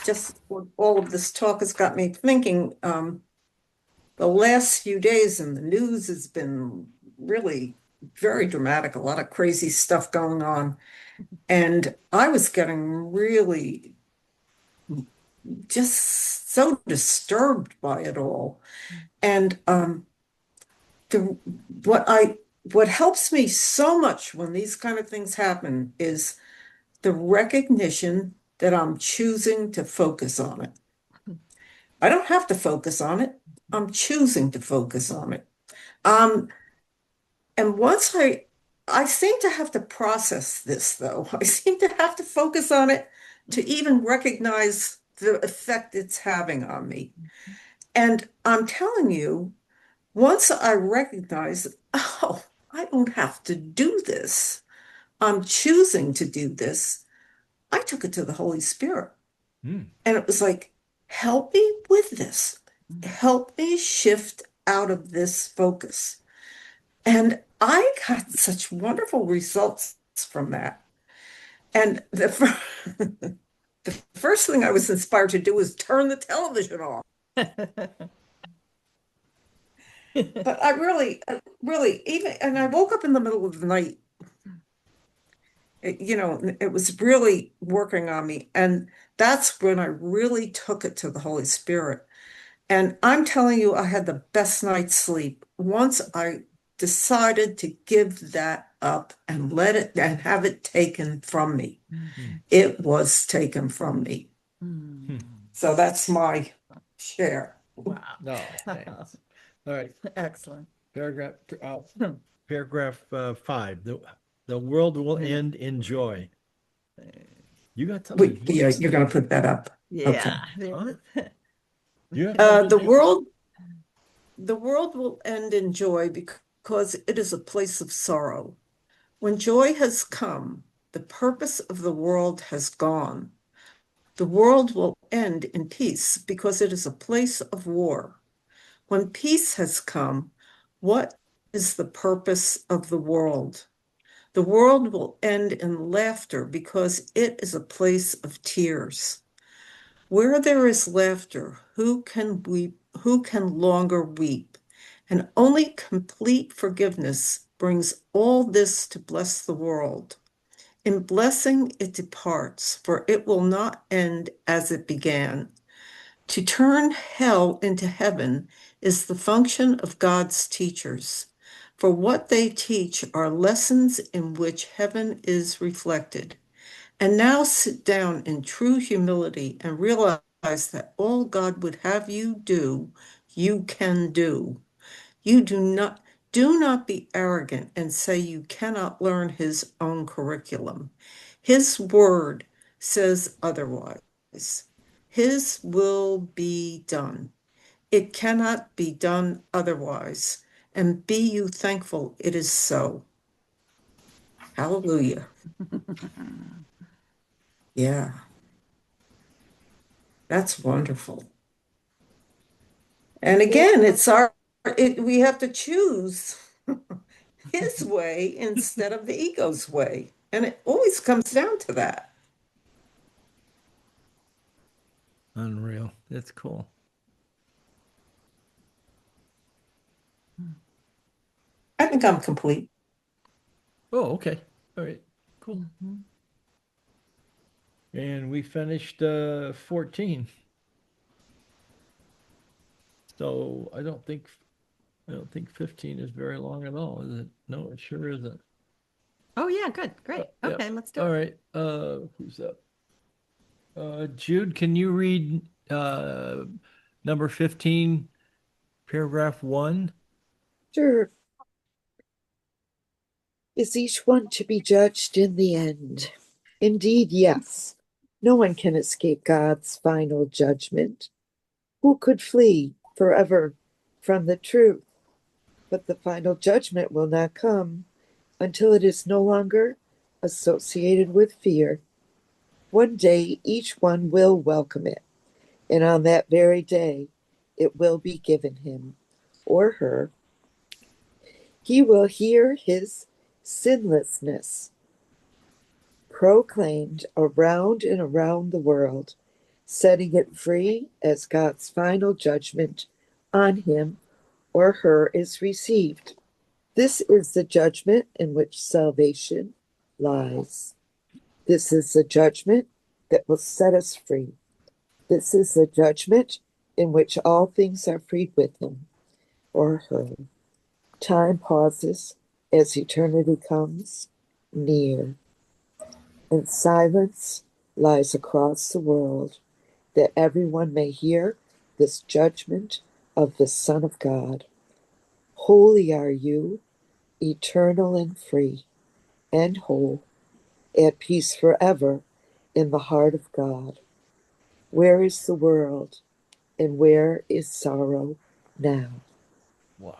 Just all of this talk has got me thinking. The last few days in the news has been really very dramatic, a lot of crazy stuff going on. And I was getting really just so disturbed by it all. And what helps me so much when these kind of things happen is the recognition that I'm choosing to focus on it. I don't have to focus on it. I'm choosing to focus on it. And once I seem to have to process this, though. I seem to have to focus on it to even recognize the effect it's having on me. And I'm telling you, once I recognize, oh, I don't have to do this. I'm choosing to do this. I took it to the Holy Spirit. And it was like, help me with this. Help me shift out of this focus. And I got such wonderful results from that. And the first thing I was inspired to do was turn the television off. But I really, even, and I woke up in the middle of the night. It was really working on me. And that's when I really took it to the Holy Spirit. And I'm telling you, I had the best night's sleep once I decided to give that up and let it and have it taken from me. It was taken from me. So that's my share. Wow. No, thanks. All right. Excellent. Paragraph, paragraph 5. The world will end in joy. You got something? Wait, yeah, you're going to put that up. Yeah. Huh? You have The something? world will end in joy because it is a place of sorrow. When joy has come, the purpose of the world has gone. The world will end in peace because it is a place of war. When peace has come, what is the purpose of the world? The world will end in laughter because it is a place of tears. Where there is laughter, who can weep? Who can longer weep? And only complete forgiveness brings all this to bless the world. In blessing, it departs, for it will not end as it began. To turn hell into heaven is the function of God's teachers, for what they teach are lessons in which heaven is reflected. And now sit down in true humility and realize that all God would have you do, you can do. You do not be arrogant and say you cannot learn his own curriculum. His word says otherwise. His will be done. It cannot be done otherwise. And be you thankful it is so. Hallelujah. Yeah, that's wonderful. And again, we have to choose his way instead of the ego's way. And it always comes down to that. Unreal. That's cool. I think I'm complete. Oh, okay. All right. Cool. And we finished 14. So I don't think 15 is very long at all, is it? No, it sure isn't. Oh, yeah, good. Great. Yeah. Okay, let's do All it. right. Who's up? Jude, can you read number 15, paragraph 1? Sure. Is each one to be judged in the end? Indeed, yes. No one can escape God's final judgment. Who could flee forever from the truth? But the final judgment will not come until it is no longer associated with fear. One day each one will welcome it, and on that very day it will be given him or her. He will hear his sinlessness proclaimed around and around the world, setting it free as God's final judgment on him or her is received. This is the judgment in which salvation lies. This is the judgment that will set us free. This is the judgment in which all things are freed with him or her. Time pauses as eternity comes near, and silence lies across the world that everyone may hear this judgment of the Son of God. Holy are you, eternal and free and whole, at peace forever in the heart of God. Where is the world and where is sorrow now? Wow.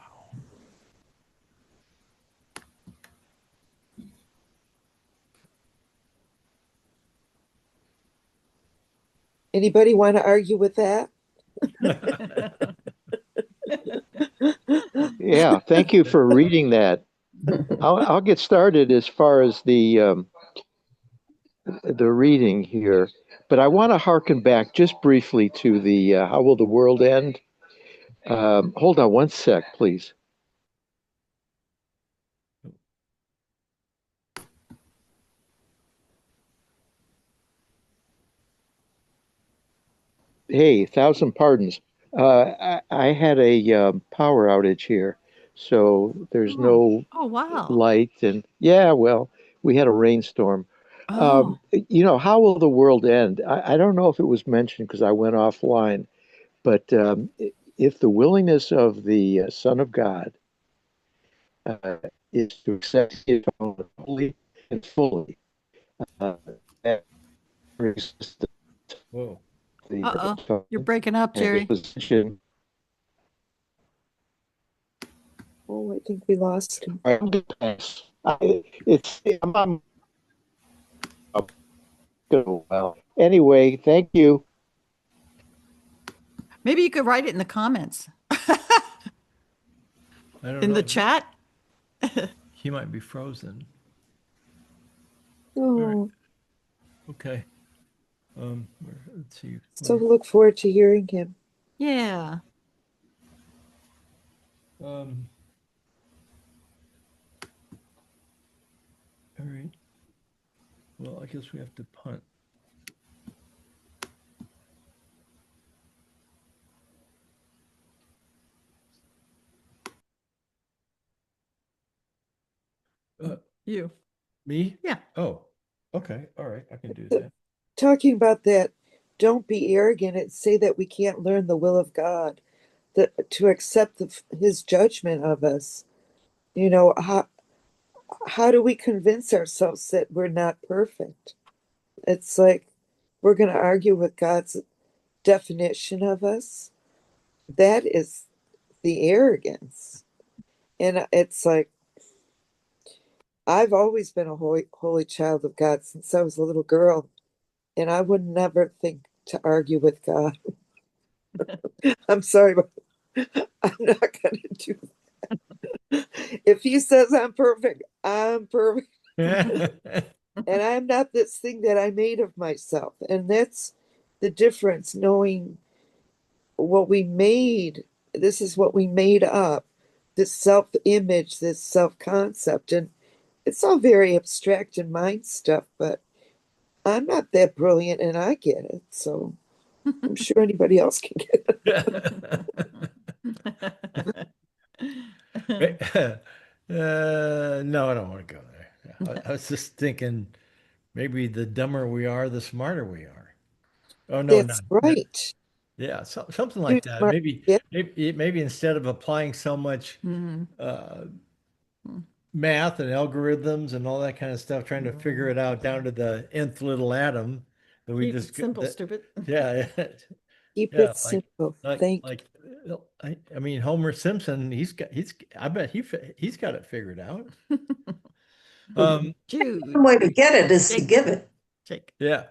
Anybody want to argue with that? Yeah, thank you for reading that. I'll get started as far as the reading here, but I want to harken back just briefly to the how will the world end? Hold on one sec, please. Hey, thousand pardons. I had a power outage here, so there's no Oh, wow. light, and yeah, well, we had a rainstorm. Oh, How will the world end? I don't know if it was mentioned because I went offline, but if the willingness of the Son of God is to accept His atonement wholly and fully. That brings us to Whoa. the Uh-oh, you're atonement breaking up, and Jerry. disposition. Oh, I think we lost him. I'm well. Anyway, thank you. Maybe you could write it in the comments. I don't In know. the chat. He might be frozen. Oh, Okay. Let's see. still look forward to hearing him. Yeah. All right. Well, I guess we have to punt. You. Me? Yeah. Oh, okay. All right. I can do that. Talking about that, don't be arrogant and say that we can't learn the will of God, to accept His judgment of us. You know, how do we convince ourselves that we're not perfect? It's like we're going to argue with God's definition of us. That is the arrogance. And it's like, I've always been a holy child of God since I was a little girl, and I would never think to argue with God. I'm sorry, but I'm not going to do that. If He says I'm perfect, I'm perfect. And I'm not this thing that I made of myself. And that's the difference, knowing what we made. This is what we made up, this self-image, this self-concept. And it's all very abstract and mind stuff, but I'm not that brilliant and I get it. So I'm sure anybody else can get it. No, I don't want to go there. I was just thinking maybe the dumber we are, the smarter we are. Oh, no, That's not. right. Yeah, something Too like that. smart. Yeah. Maybe instead of applying so much Mhm. math and algorithms and all that kind of stuff, trying to figure it out down to the nth little atom, that we Keep just it simple, stupid. yeah, Keep yeah, it simple. like Thank like I mean Homer Simpson, I bet he's got it figured out. Jude. One way to get it is to Jake. give it. Jake. Yeah.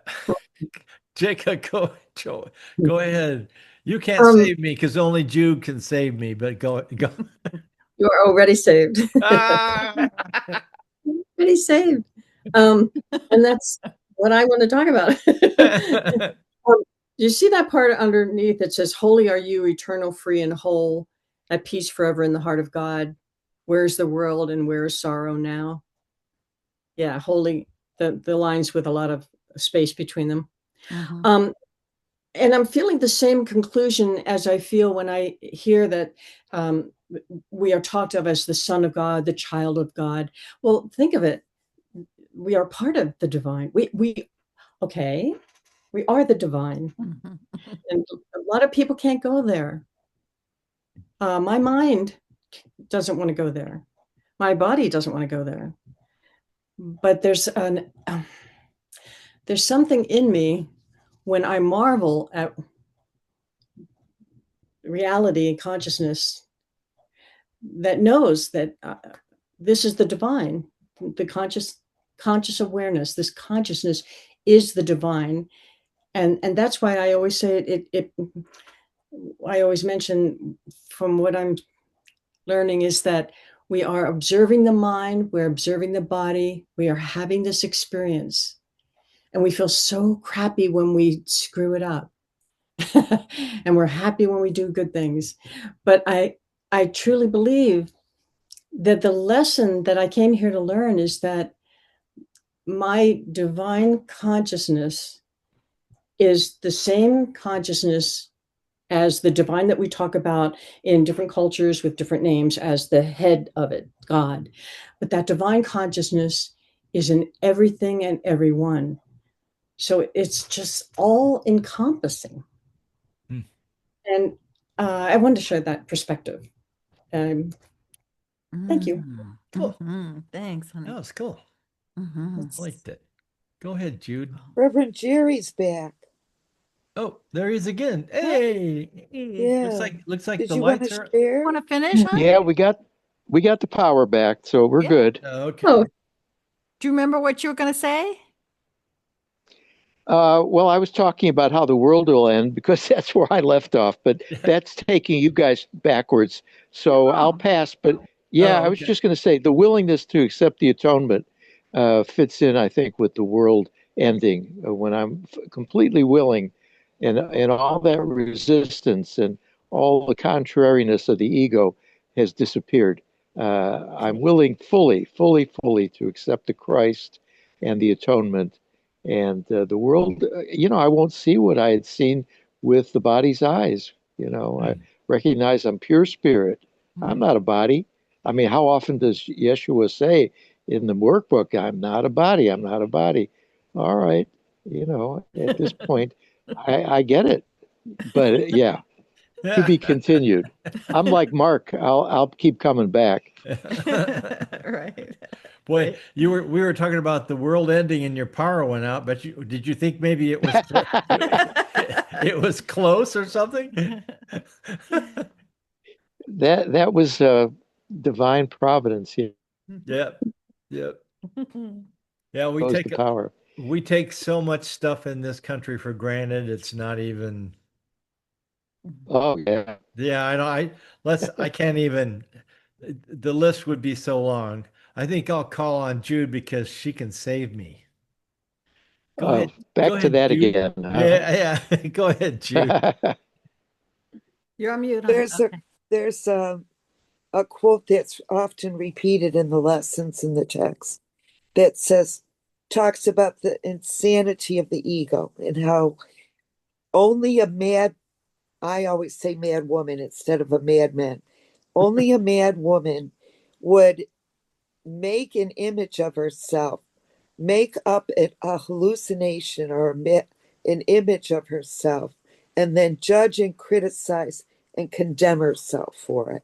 Jacob, go ahead. You can't save me because only Jude can save me, but go. You're already saved. Ah! Already saved. And that's what I want to talk about. You see that part underneath that says, "Holy are you, eternal, free, and whole, at peace forever in the heart of God. Where's the world and where is sorrow now?" Yeah, holy, the lines with a lot of space between them. Mhm. And I'm feeling the same conclusion as I feel when I hear that we are talked of as the Son of God, the child of God. Well, think of it. We are part of the divine. Okay, we are the divine. Mhm. And a lot of people can't go there. My mind doesn't want to go there. My body doesn't want to go there. But there's something in me when I marvel at reality and consciousness that knows that this is the divine, the conscious awareness. This consciousness is the divine, and that's why I always say it. I always mention, from what I'm learning, is that we are observing the mind, we're observing the body, we are having this experience, and we feel so crappy when we screw it up. And we're happy when we do good things. But I truly believe that the lesson that I came here to learn is that my divine consciousness is the same consciousness as the divine that we talk about in different cultures with different names as the head of it, God. But that divine consciousness is in everything and everyone. So it's just all encompassing. Hmm. And I wanted to share that perspective. Thank you. Cool. Thanks, honey. That was cool. Mhm. I liked it. Go ahead, Jude. Reverend Jerry's back. Oh, there he is again. Hey, Yeah. looks like Did the you want lights to are. share? Want to finish, huh? Yeah, we got the power back, so we're Yeah. good. Okay. Oh, Do you remember what you were going to say? Well, I was talking about how the world will end because that's where I left off, but that's taking you guys backwards. So I'll Oh. pass. But yeah, Oh, I was okay. just going to say the willingness to accept the atonement fits in, I think, with the world ending when I'm completely willing, and all that resistance and all the contrariness of the ego has disappeared. I'm willing fully to accept the Christ and the atonement and the world. I won't see what I had seen with the body's eyes. I recognize I'm pure spirit. I'm not a body. I mean, how often does Yeshua say in the workbook, I'm not a body, I'm not a body? All right, at this point, I get it. But yeah, to be continued. I'm like Mark. I'll keep coming back. Right. Boy, we were talking about the world ending and your power went out, but did you think maybe it was it was close or something? That was divine providence. Yep. Yep. Yeah, Knows the power. we take so much stuff in this country for granted. It's not even. Oh yeah. Yeah, I know. I can't even. The list would be so long. I think I'll call on Jude because she can save me. Go ahead. Go Back to ahead, that Jude. again. Huh? Yeah, yeah. Go ahead, Jude. You're on mute, honey. There's Okay. there's a quote that's often repeated in the lessons in the text that talks about the insanity of the ego and how only a mad, I always say mad woman instead of a madman, only a mad woman would make an image of herself, make up a hallucination or an image of herself, and then judge and criticize and condemn herself for it.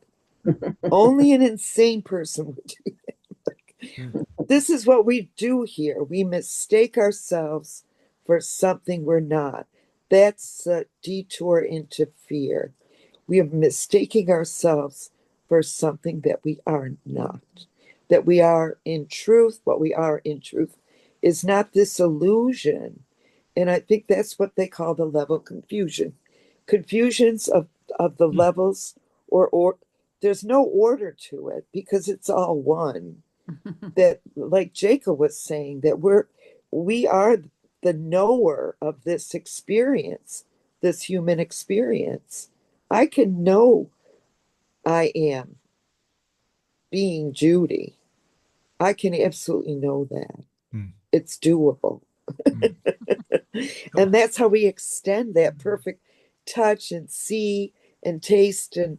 Only an insane person would do that. This is what we do here. We mistake ourselves for something we're not. That's a detour into fear. We are mistaking ourselves for something that we are not. That we are in truth, what we are in truth is not this illusion. And I think that's what they call the level confusion. Confusions of the levels or there's no order to it because it's all one. That like Jacob was saying, that we are the knower of this experience, this human experience. I can know I am being Judy. I can absolutely know that. It's doable. And that's how we extend that perfect touch and see and taste and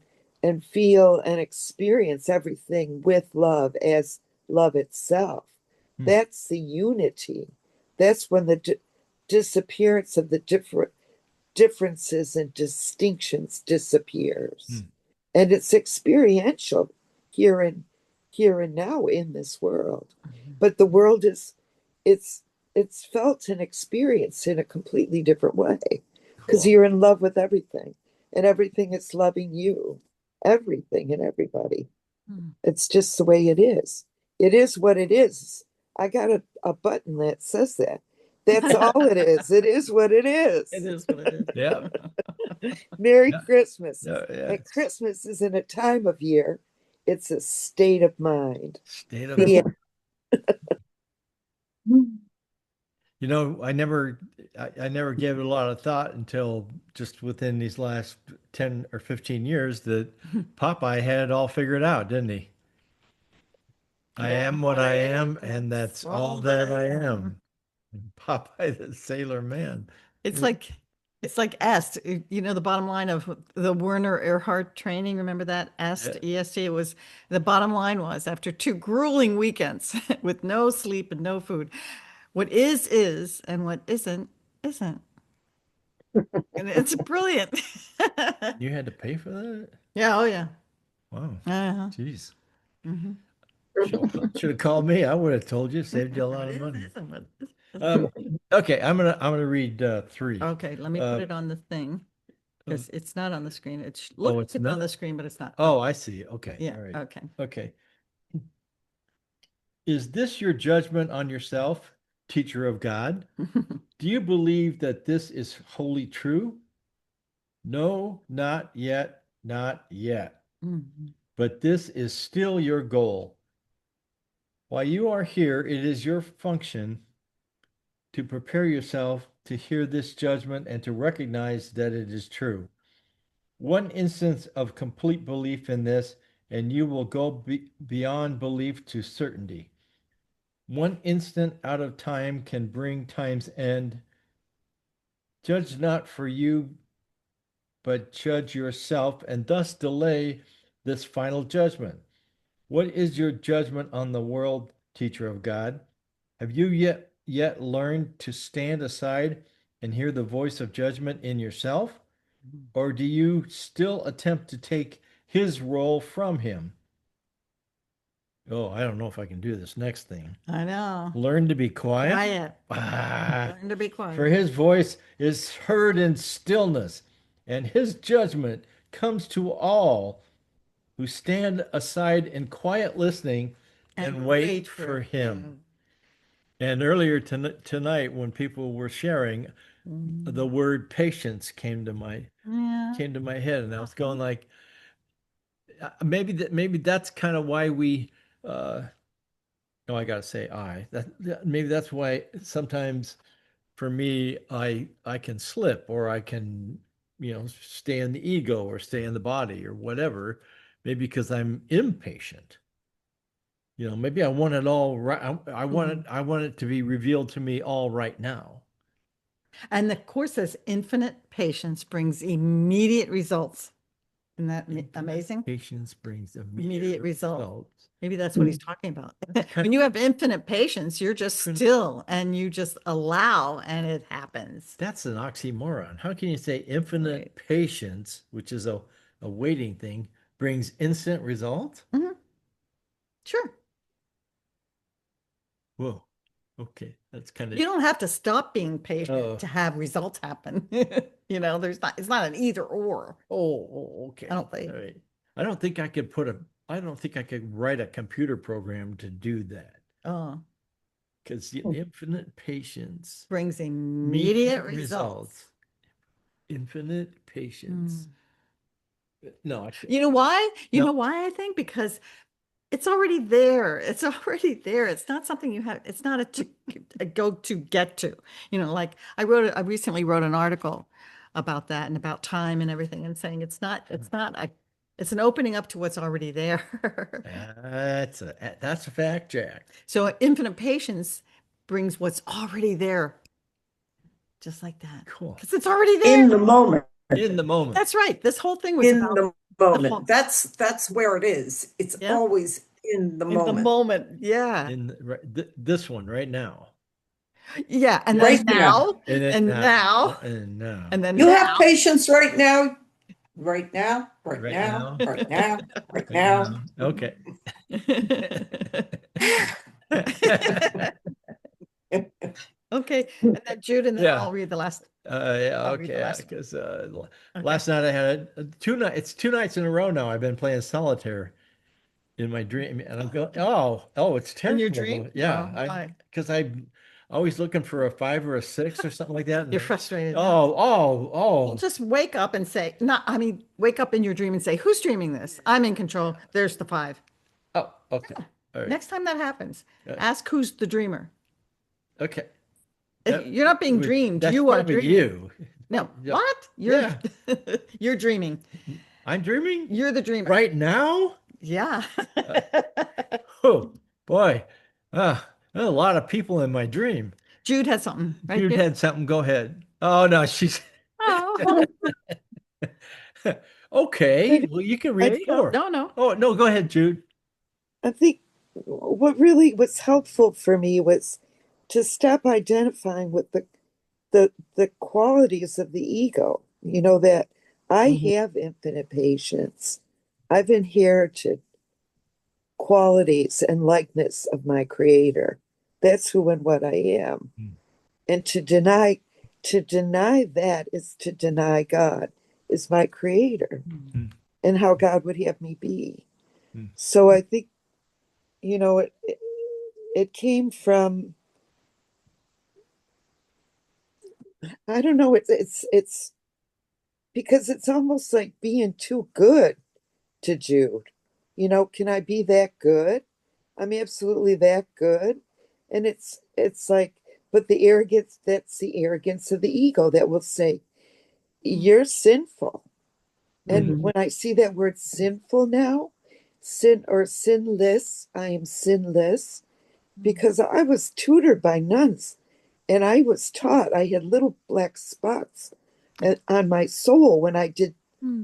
feel and experience everything with love as love itself. That's the unity. That's when the disappearance of the differences and distinctions disappears. And it's experiential here and now in this world. But the world is it's felt and experienced in a completely different way because Cool. you're in love with everything and everything is loving you, everything and everybody. It's just the way it is. It is what it is. I got a button that says that. That's all it is. It is what it is. It is what it is. Yeah. Merry Yeah. Christmas. Yeah. And Christmas isn't a time of year, it's a state of mind. State of. Yeah. I never gave it a lot of thought until just within these last 10 or 15 years that Popeye had it all figured out, didn't he? I am what I am, and that's all that I am. Popeye the Sailor Man. It's like EST, the bottom line of the Werner Erhard training. Remember that EST, EST? It was the bottom line was after 2 grueling weekends with no sleep and no food, what is, and what isn't. And it's brilliant. You had to pay for that? Yeah, oh yeah. Wow. Uh-huh. Jeez. Should have called me. I would have told you, saved you a lot of money. Okay, I'm gonna read 3. Okay, let me put it on the thing because it's not on the screen. It's looks it's not on the screen, but it's not. Oh, I see. Okay. Yeah. All right. Okay. Okay. Is this your judgment on yourself, teacher of God? Do you believe that this is wholly true? No, not yet, not yet. But this is still your goal. While you are here, it is your function to prepare yourself to hear this judgment and to recognize that it is true. One instance of complete belief in this, and you will go beyond belief to certainty. One instant out of time can bring time's end. Judge not for you, but judge yourself, and thus delay this final judgment. What is your judgment on the world, teacher of God? Have you yet learned to stand aside and hear the voice of judgment in yourself? Or do you still attempt to take his role from him? Oh, I don't know if I can do this next thing. I know. Learn to be quiet. Learn to be quiet. For his voice is heard in stillness, and his judgment comes to all who stand aside in quiet listening and wait for him. And earlier tonight, when people were sharing, the word patience came to my head, and I was going like, maybe that's kind of why we. No, I gotta say maybe that's why sometimes for me I can slip, or I can stay in the ego or stay in the body or whatever, maybe because I'm impatient. Maybe I want it all right. I want it to be revealed to me all right now. And the course says infinite patience brings immediate results. Isn't that amazing? Patience brings immediate results. Maybe that's what he's talking about. When you have infinite patience, you're just still and you just allow and it happens. That's an oxymoron. How can you say infinite patience, which is a waiting thing, brings instant results? Sure. Whoa. Okay. That's kind of. You don't have to stop being patient to have results happen. It's not an either or. Oh, okay. I don't think. All right. I don't think I could write a computer program to do that. Oh. Because the infinite patience brings immediate results. Infinite patience. No, you know why? You know why I think? Because it's already there. It's already there. It's not something you have. It's not a go to get to. Like I recently wrote an article about that and about time and everything, and saying it's an opening up to what's already there. That's a fact, Jack. So infinite patience brings what's already there, just like that. Cool. Because it's already there in the moment. In the moment. That's right. This whole thing was in about the moment. That's where it is. It's always in the moment. In the moment, yeah. This one right now. Yeah, and right then now, and now, and then you have patience right now. Right now. Okay. Okay, and then Jude, and then I'll read the last. Okay, because last night I had two nights. It's 2 nights in a row now. I've been playing solitaire in my dream, and I'm going, it's terrible. In your dream? Yeah, because I'm always looking for a 5 or a 6 or something like that. You're frustrated. Well, just wake up and say, wake up in your dream and say, who's dreaming this? I'm in control. There's the 5. Oh, okay. Yeah. All right. Next time that happens, ask who's the dreamer. Okay. You're not being dreamed. You are dreaming. You. No, what? You're dreaming. I'm dreaming? You're the dreamer. Right now? Yeah. Oh, boy. There's a lot of people in my dream. Jude had something. Right? Jude had something. Go ahead. Oh, no, she's. Oh. Okay. Well, you can read more. No. Oh, no, go ahead, Jude. I think what really was helpful for me was to stop identifying with the qualities of the ego. That I have infinite patience. I've inherited qualities and likeness of my creator. That's who and what I am. And to deny that is to deny God is my creator and how God would have me be. So I think, it came from, I don't know, it's because it's almost like being too good to Jude. Can I be that good? I'm absolutely that good. And it's like, but that's the arrogance of the ego that will say, you're sinful. And when I see that word sinful now, sin or sinless, I am sinless because I was tutored by nuns and I was taught I had little black spots on my soul when I did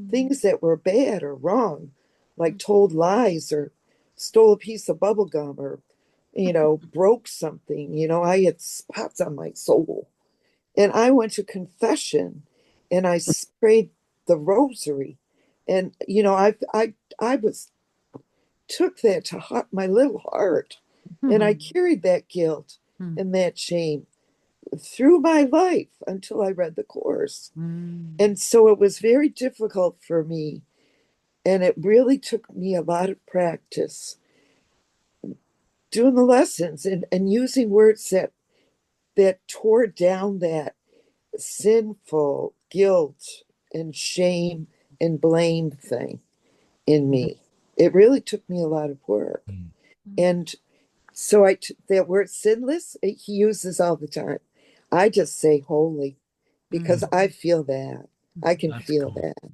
things that were bad or wrong, like told lies or stole a piece of bubble gum or, broke something. I had spots on my soul. And I went to confession and I prayed the rosary. And, I was took that to heart, my little heart. And I carried that guilt and that shame through my life until I read the course. And so it was very difficult for me. And it really took me a lot of practice doing the lessons and using words that tore down that sinful guilt and shame and blame thing in me. It really took me a lot of work. And so that word sinless, he uses all the time. I just say holy because I feel that. I can feel that.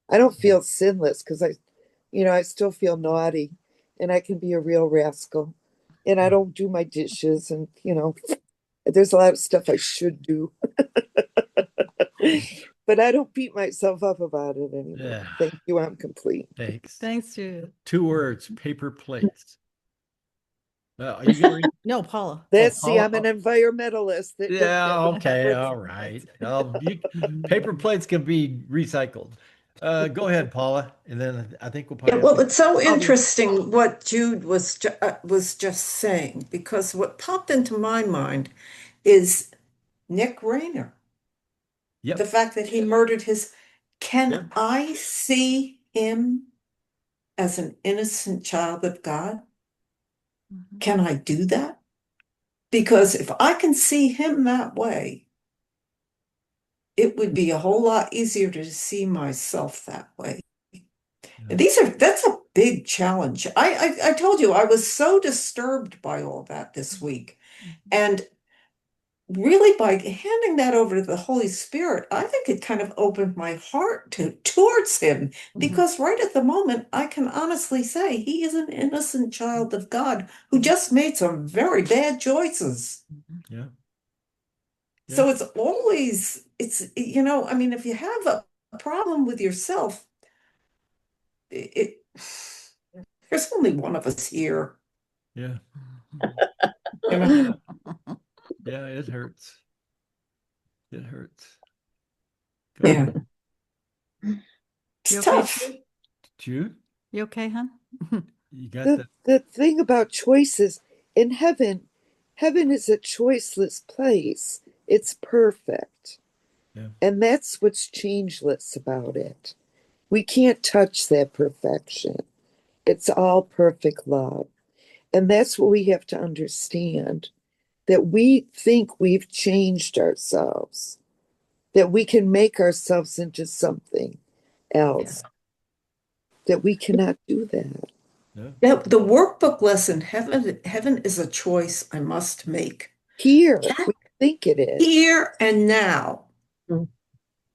I don't feel sinless because I still feel naughty and I can be a real rascal and I don't do my dishes and, there's a lot of stuff I should do. But I don't beat myself up about it anymore. Yeah. Thank you. I'm complete. Thanks, Jude. 2 words, paper plates. Are you going to No, Paula. See, I'm an environmentalist. Okay. All right. Paper plates can be recycled. Go ahead, Paula. And then I think we'll probably. Well, it's so interesting what Jude was just saying, because what popped into my mind is Nick Rayner. Yep. The fact that he murdered can I see him as an innocent child of God? Can I do that? Because if I can see him that way, it would be a whole lot easier to see myself that way. And that's a big challenge. I told you I was so disturbed by all that this week. And really by handing that over to the Holy Spirit, I think it kind of opened my heart towards him, because right at the moment I can honestly say he is an innocent child of God who just made some very bad choices. Yeah. So it's always, I mean, if you have a problem with yourself, there's only one of us here. Yeah. You know? Yeah, it hurts. It hurts. Yeah. You okay, Tough. Jude? You okay, hon? You got the thing about choices in heaven is a choiceless place. It's perfect. Yeah. And that's what's changeless about it. We can't touch that perfection. It's all perfect love. And that's what we have to understand, that we think we've changed ourselves, that we can make ourselves into something else, that we cannot do that. Now, the workbook lesson, heaven is a choice I must make. Here, we think it is. Here and now.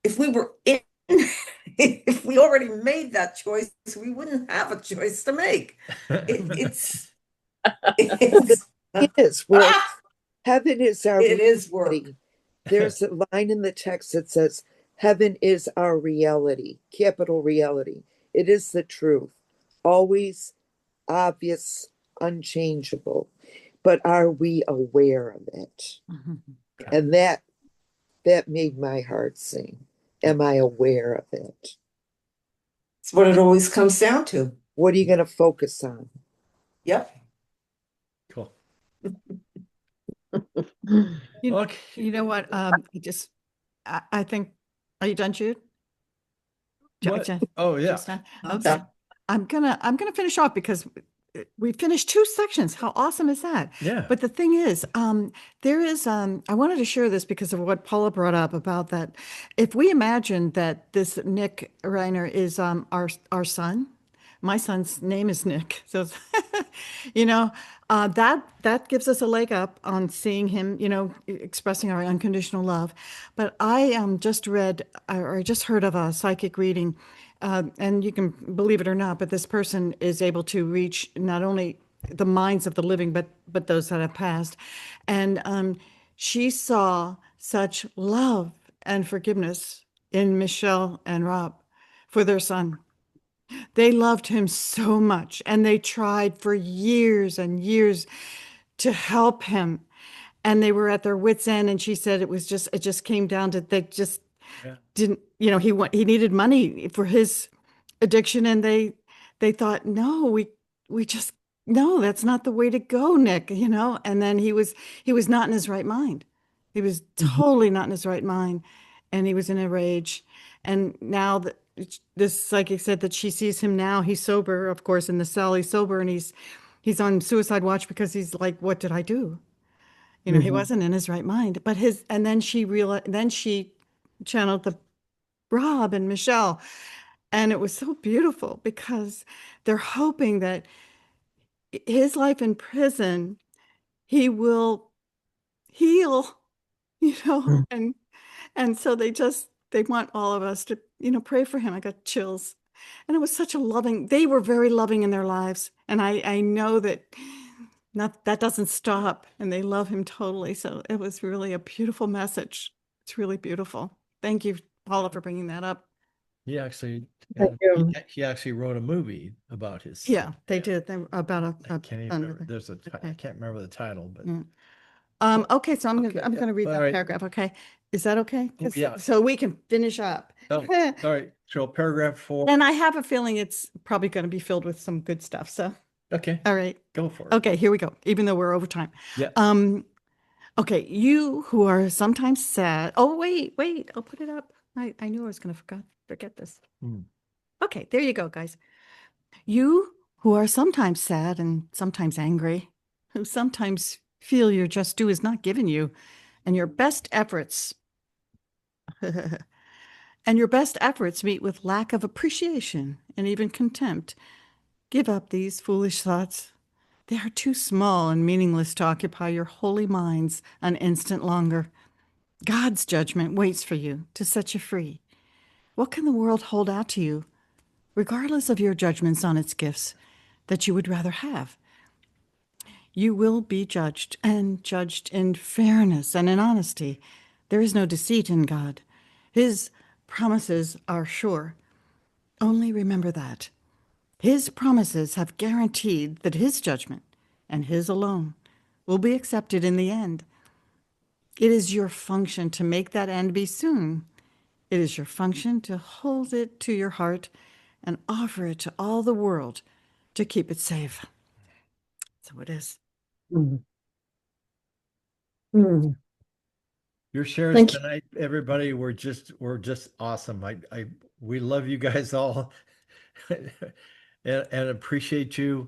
If we were if we already made that choice, we wouldn't have a choice to make. It's It is work. Heaven is our it is work. reality. There's a line in the text that says, heaven is our reality, capital reality. It is the truth, always obvious, unchangeable. But are we aware of it? And that made my heart sing. Am I aware of it? It's what it always comes down to. What are you going to focus on? Yep. Cool. You, Okay. you know what? I think, are you done, Jude? What? Oh, yeah. Just done? I'm Okay. done. I'm gonna finish off because we finished 2 sections. How awesome is that? Yeah. But the thing is, there is, I wanted to share this because of what Paula brought up about that. If we imagine that this Nick Reiner is our son, my son's name is Nick, so you know, that gives us a leg up on seeing him, you know, expressing our unconditional love. But I just read or I just heard of a psychic reading. And you can believe it or not, but this person is able to reach not only the minds of the living, but those that have passed. And she saw such love and forgiveness in Michelle and Rob for their son. They loved him so much, and they tried for years and years to help him. And they were at their wits' end. And she said it just came down to they just Yeah. didn't, you know, he needed money for his addiction, and they thought, no, we just no, that's not the way to go, Nick, you know. And then he was not in his right mind. He was totally not in his right mind, and he was in a rage. And now that this psychic said that she sees him now, he's sober, of course, in the cell, he's sober, and he's on suicide watch because he's like, what did I do? You know, he wasn't in his right mind. But and then she realized, then she channeled the Rob and Michelle. And it was so beautiful because they're hoping that his life in prison, he will heal, you know, and so they want all of us to, you know, pray for him. I got chills. And it was such a loving, they were very loving in their lives. And I know that that doesn't stop, and they love him totally. So it was really a beautiful message. It's really beautiful. Thank you, Paula, for bringing that up. He actually, Thank you. he actually wrote a movie about his. Yeah, they did. About I a can't even son remember. with There's I okay. can't remember the title, but Okay, so I'm Okay, gonna read all that right. paragraph. Okay, is that okay? Yeah. So we can finish up. Oh, all right. So paragraph 4. And I have a feeling it's probably going to be filled with some good stuff. So, Okay. all right. Go for it. Okay, here we go. Even though we're over time. Yeah. Okay, you who are sometimes sad. Oh, wait, I'll put it up. I knew I was going to forget this. Okay, there you go, guys. You who are sometimes sad and sometimes angry, who sometimes feel your just due is not given you, and your best efforts meet with lack of appreciation and even contempt. Give up these foolish thoughts. They are too small and meaningless to occupy your holy minds an instant longer. God's judgment waits for you to set you free. What can the world hold out to you, regardless of your judgments on its gifts, that you would rather have? You will be judged, and judged in fairness and in honesty. There is no deceit in God. His promises are sure. Only remember that. His promises have guaranteed that his judgment, and his alone, will be accepted in the end. It is your function to make that end be soon. It is your function to hold it to your heart and offer it to all the world to keep it safe. So it is. Your shares Thank you. tonight, everybody, were just awesome. We love you guys all and appreciate you.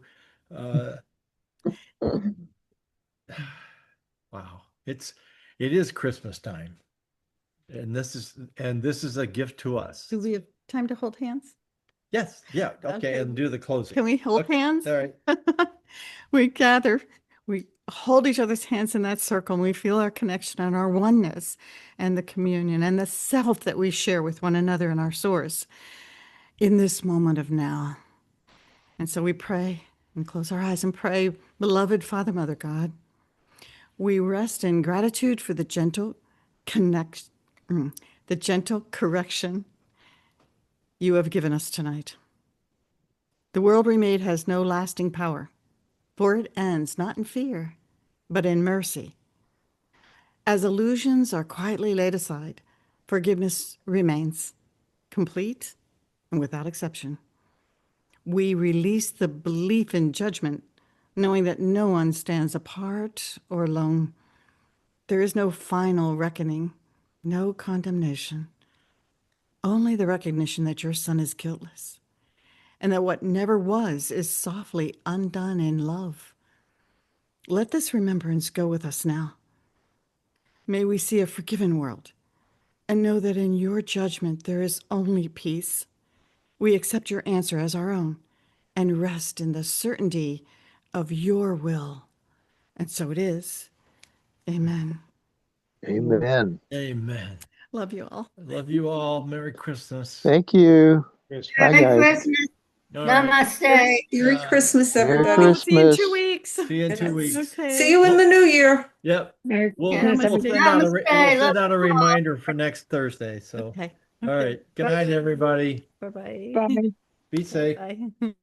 Wow. It is Christmas time. And this is a gift to us. Do we have time to hold hands? Yes. Yeah. Okay. Okay. And do the closing. Can we hold Okay, hands? all right. We gather, we hold each other's hands in that circle, and we feel our connection and our oneness and the communion and the self that we share with one another and our source in this moment of now. And so we pray and close our eyes and pray, beloved Father, Mother, God, we rest in gratitude for the gentle correction you have given us tonight. The world we made has no lasting power, for it ends not in fear, but in mercy. As illusions are quietly laid aside, forgiveness remains complete and without exception. We release the belief in judgment knowing that no one stands apart or alone. There is no final reckoning, no condemnation, only the recognition that your son is guiltless, and that what never was is softly undone in love. Let this remembrance go with us now. May we see a forgiven world and know that in your judgment there is only peace. We accept your answer as our own and rest in the certainty of your will. And so it is. Amen. Amen. Amen. Love you all. Love you all. Merry Christmas. Thank you. Yes. Bye, Merry guys. Christmas. All right. Namaste. Merry Christmas, Merry everybody. See you in Christmas. 2 weeks. See you in 2 weeks. Okay. See you in the new year. Yep. Merry We'll Christmas, send everybody. out Namaste. we'll Love send out a you all. reminder for next Thursday. So, Okay. all right. Good night, everybody. Bye-bye. Bye. Be safe. Bye.